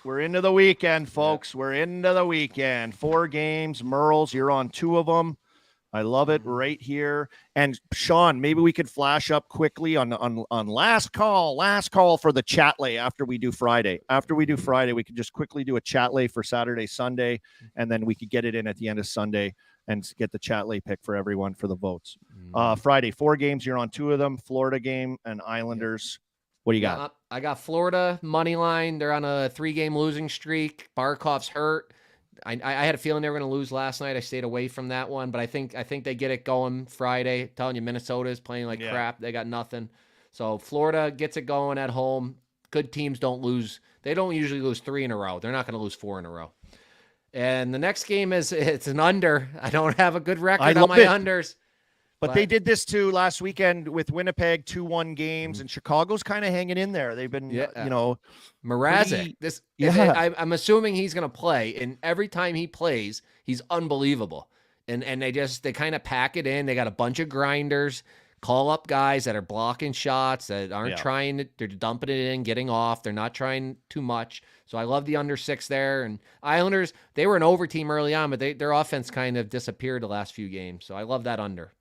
We're into the weekend, folks. We're into the weekend. 4 games. Merles, you're on 2 of them. I love it right here. And Sean, maybe we could flash up quickly on last call for the chat lay after we do Friday. After we do Friday, we could just quickly do a chat lay for Saturday, Sunday, and then we could get it in at the end of Sunday and get the chat lay pick for everyone for the votes. Friday, 4 games. You're on 2 of them. Florida game and Islanders. What do you got? I got Florida money line. They're on a 3-game losing streak. Barkov's hurt. I had a feeling they were going to lose last night. I stayed away from that one, but I think they get it going Friday. I'm telling you, Minnesota is playing like crap. They got nothing. So Florida gets it going at home. Good teams don't lose. They don't usually lose 3 in a row. They're not going to lose 4 in a row. And the next game it's an under. I don't have a good record on my unders. But they did this too last weekend with Winnipeg, 2-1 games, and Chicago's kind of hanging in there. They've been, Mrazek. I'm assuming he's going to play, and every time he plays, he's unbelievable. And they kind of pack it in. They got a bunch of grinders, call up guys that are blocking shots that aren't trying to. They're dumping it in, getting off. They're not trying too much. So I love the under 6 there. And Islanders, they were an over team early on, but their offense kind of disappeared the last few games. So I love that under.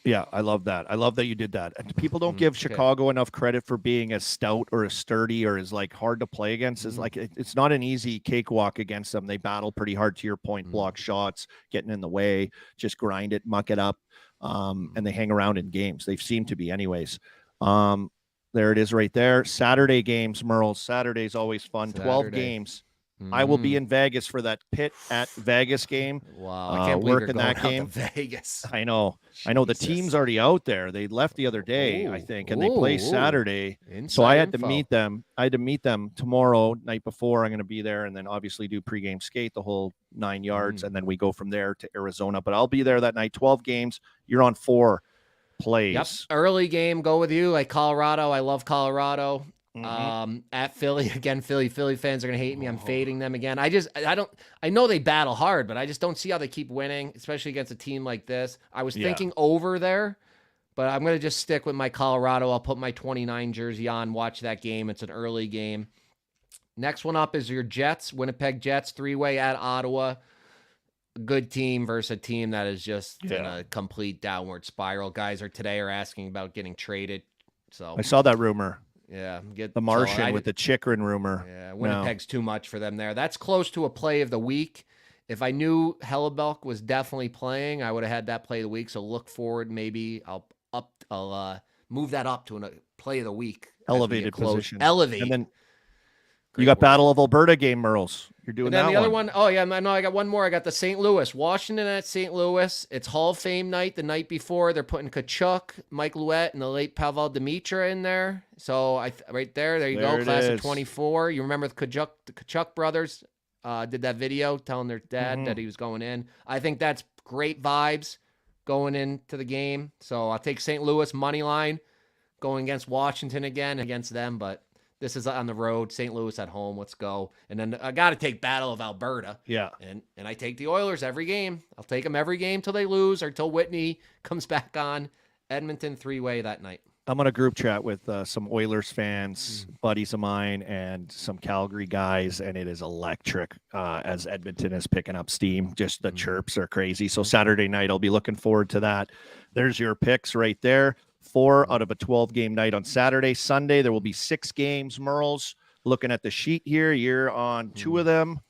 Yeah, I love that. I love that you did that. And people don't give Chicago enough credit for being as stout or as sturdy or as like hard to play against. It's like it's not an easy cakewalk against them. They battle pretty hard, to your point, block shots, getting in the way, just grind it, muck it up. and they hang around in games. They seem to be anyways. There it is right there. Saturday games, Merle. Saturday's always fun. 12 games. I will be in Vegas for that Pitt at Vegas game. Wow, I can't believe you're working going that game. out to Vegas. I know. The team's already out there. They left the other day, I think, and they play Saturday. So I had to meet them. I had to meet them tomorrow, night before. I'm going to be there, and then obviously do pregame skate the whole 9 yards, and then we go from there to Arizona. But I'll be there that night. 12 games. You're on 4 plays. Yep. Early game, go with you. Like Colorado. I love Colorado. At Philly again. Philly fans are gonna hate me. I'm fading them again. I know they battle hard, but I just don't see how they keep winning, especially against a team like this. I was thinking over there, but I'm gonna just stick with my Colorado. I'll put my 29 jersey on, watch that game. It's an early game. Next one up is your Jets, Winnipeg Jets, 3-way at Ottawa. Good team versus a team that is just in a complete downward spiral. Guys are asking about getting traded. So I saw that rumor. Yeah, get the Martian with the Chikrin rumor. Yeah, Winnipeg's too much for them there. That's close to a play of the week. If I knew Hellebuck was definitely playing, I would have had that play of the week. So look forward. Maybe I'll move that up to a play of the week. Elevated position. Elevate. And then you got Battle of Alberta game, Merles. You're doing that one. And then the other one, I got one more. I got the St. Louis. Washington at St. Louis. It's Hall of Fame night the night before. They're putting Kachuk, Mike Louette, and the late Pavel Demitra in there. So right there you go, class of 24. You remember the Kachuk brothers did that video telling their dad that he was going in. I think that's great vibes going into the game. So I'll take St. Louis money line going against Washington again, against them, but this is on the road. St. Louis at home. Let's go. And then I got to take Battle of Alberta. Yeah. And I take the Oilers every game. I'll take them every game till they lose or till Whitney comes back on. Edmonton 3-way that night. I'm on a group chat with some Oilers fans, buddies of mine, and some Calgary guys, and it is electric as Edmonton is picking up steam. Just the chirps are crazy. So Saturday night, I'll be looking forward to that. There's your picks right there. 4 out of a 12-game night on Saturday. Sunday, there will be 6 games, Merles. Looking at the sheet here, you're on 2 of them.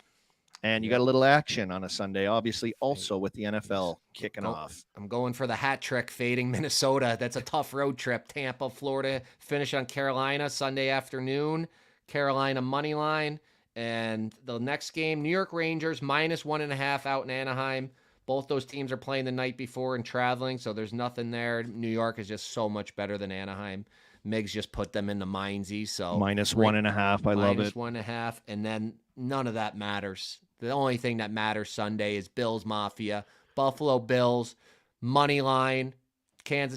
And you got a little action on a Sunday, obviously, also with the NFL kicking off. I'm going for the hat trick, fading Minnesota. That's a tough road trip. Tampa, Florida, finish on Carolina Sunday afternoon. Carolina money line. And the next game, New York Rangers, -1.5 out in Anaheim. Both those teams are playing the night before and traveling, so there's nothing there. New York is just so much better than Anaheim. Migs just put them in the Mindsy, so -1.5. I love it. -1.5, and then none of that matters. The only thing that matters Sunday is Bills Mafia, Buffalo Bills, money line,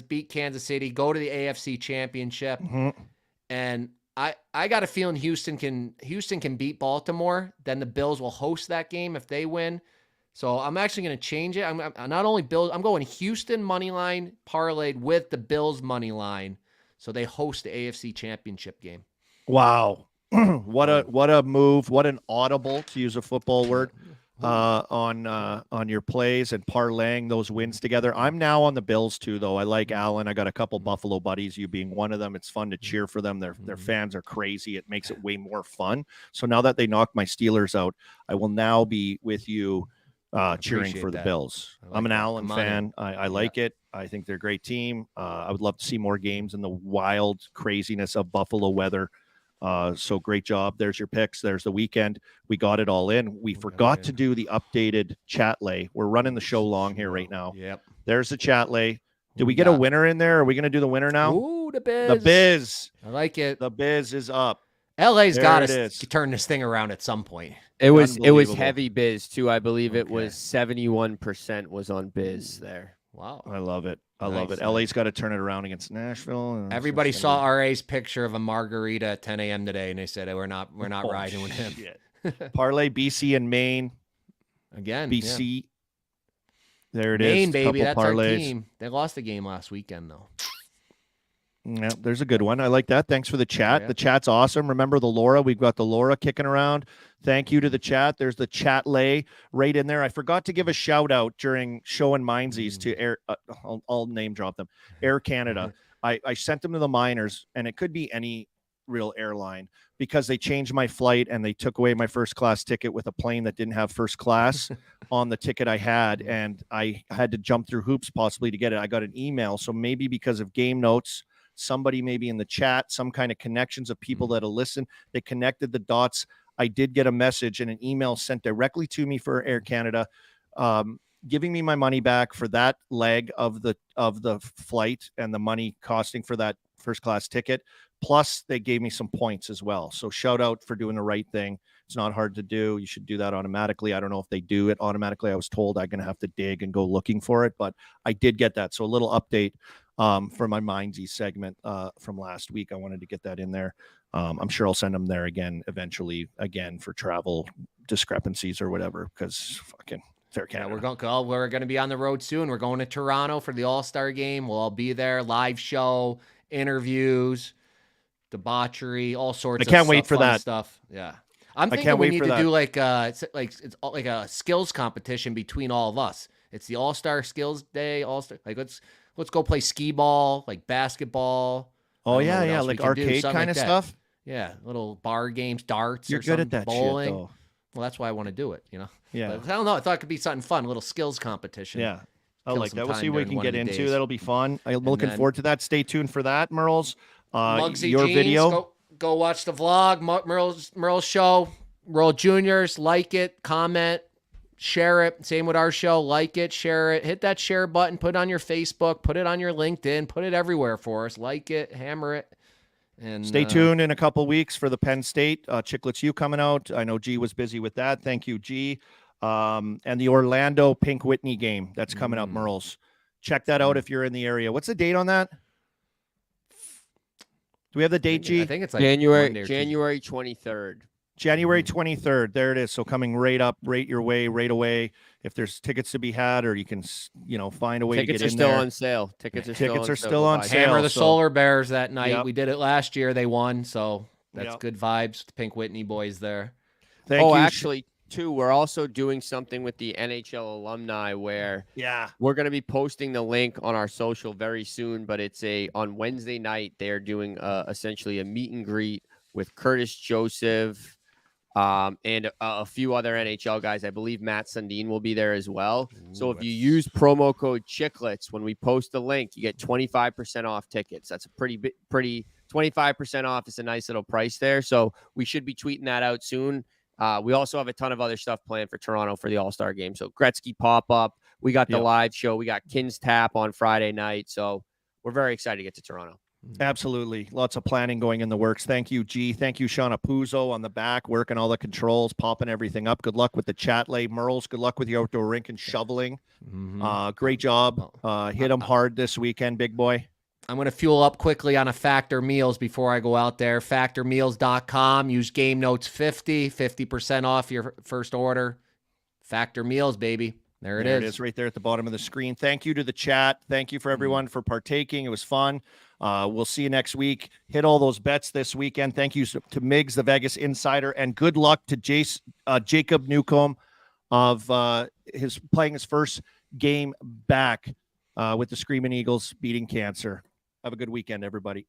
beat Kansas City, go to the AFC Championship, and I got a feeling Houston can beat Baltimore. Then the Bills will host that game if they win. So I'm actually going to change it. I'm not only Bills, I'm going Houston money line parlayed with the Bills money line. So they host the AFC Championship game. Wow. What a move. What an audible, to use a football word, on your plays and parlaying those wins together. I'm now on the Bills too, though. I like Allen. I got a couple Buffalo buddies, you being one of them. It's fun to cheer for them. Their fans are crazy. It makes it way more fun. So now that they knocked my Steelers out, I will now be with you cheering for the Bills. I'm an Allen fan. I like it. I think they're a great team. I would love to see more games in the wild craziness of Buffalo weather. So great job. There's your picks. There's the weekend. We got it all in. We forgot to do the updated chat lay. We're running the show long here right now. Yep. There's the chat lay. Did we get a winner in there? Are we going to do the winner now? Ooh, the Biz. The Biz. I like it. The Biz is up. LA's got to turn this thing around at some point. It was heavy Biz too. I believe it was 71% was on Biz there. Wow. I love it. I love it. LA's got to turn it around against Nashville. Everybody saw RA's picture of a margarita at 10 a.m. today, and they said, we're not riding with him. Parlay BC and Maine. Again. BC. Yeah. There it Maine, is. baby. That's parlays. Our team. They lost the game last weekend, though. Yeah, there's a good one. I like that. Thanks for the chat. Yeah. The chat's awesome. Remember the Laura? We've got the Laura kicking around. Thank you to the chat. There's the chat lay right in there. I forgot to give a shout out during show and Mindsies to Air. I'll name drop them. Air Canada. I sent them to the miners, and it could be any real airline because they changed my flight and they took away my first class ticket with a plane that didn't have first class on the ticket I had. And I had to jump through hoops possibly to get it. I got an email. So maybe because of game notes, somebody maybe in the chat, some kind of connections of people that'll listen, they connected the dots. I did get a message and an email sent directly to me for Air Canada, giving me my money back for that leg of the flight and the money costing for that first class ticket. Plus they gave me some points as well. So shout out for doing the right thing. It's not hard to do. You should do that automatically. I don't know if they do it automatically. I was told I'm going to have to dig and go looking for it, but I did get that. So a little update for my Mindsy segment from last week. I wanted to get that in there. I'm sure I'll send them there again, eventually again for travel discrepancies or whatever, because fucking Fair Canada. Yeah, we're going to be on the road soon. We're going to Toronto for the All-Star game. We'll all be there. Live show, interviews, debauchery, all sorts of can't wait for fun that stuff. Yeah. I'm thinking we need to do it's like a skills competition between all of us. It's the All-Star Skills Day, All-Star. Like let's go play skee ball, like basketball. Oh yeah, like arcade kind of stuff. Yeah, little bar games, darts. You're good at that bowling. shit, though. Well, that's why I want to do it, you know? Yeah. But I don't know. I thought it could be something fun, a little skills competition. Yeah. I Kill like some that. We'll time see what we during can get one of the into. days. That'll be fun. I'm looking then- forward to that. Stay tuned for that, Merles. Muggsy Your Jeans, video. Go watch the vlog, Merle's show, World Juniors. Like it, comment, share it. Same with our show. Like it, share it. Hit that share button. Put it on your Facebook. Put it on your LinkedIn. Put it everywhere for us. Like it, hammer it. And Stay tuned in a couple weeks for the Penn State Chicklets U coming out. I know G was busy with that. Thank you, G. And the Orlando Pink Whitney game that's coming up, Merles. Check that out if you're in the area. What's the date on that? Do we have the date, G? I think it's like January Monday or Tuesday. 23rd. January 23rd. There it is. So coming right up, right your way, right away. If there's tickets to be had, or you can, find a way Tickets to are get in still there. on sale. Tickets are still on Buy. sale. Hammer the so- Solar Bears that night. Yep. We did it last year. They won, so that's Yep. good vibes. The Pink Whitney boys there. Thank you. Actually, too, we're also doing something with the NHL alumni where Yeah. we're going to be posting the link on our social very soon, but it's on Wednesday night. They're doing essentially a meet and greet with Curtis Joseph and a few other NHL guys. I believe Matt Sundin will be there as well. So if you use promo code Chicklets when we post the link, you get 25% off tickets. That's a pretty 25% off. It's a nice little price there. So we should be tweeting that out soon. We also have a ton of other stuff planned for Toronto for the All-Star game. So Gretzky pop-up. We got the live show. We got Kins Tap on Friday night. So we're very excited to get to Toronto. Absolutely. Lots of planning going in the works. Thank you, G. Thank you, Shauna Puzo on the back, working all the controls, popping everything up. Good luck with the chat lay. Merles, good luck with your outdoor rink and shoveling. Great job. Hit them hard this weekend, big boy. I'm going to fuel up quickly on a Factor Meals before I go out there. FactorMeals.com. Use Game Notes 50% off your first order. Factor Meals, baby. There it is right there at the bottom of the screen. Thank you to the chat. Thank you for everyone for partaking. It was fun. We'll see you next week. Hit all those bets this weekend. Thank you to Miggs, the Vegas Insider, and good luck to Jacob Newcomb of playing his first game back with the Screaming Eagles beating cancer. Have a good weekend, everybody.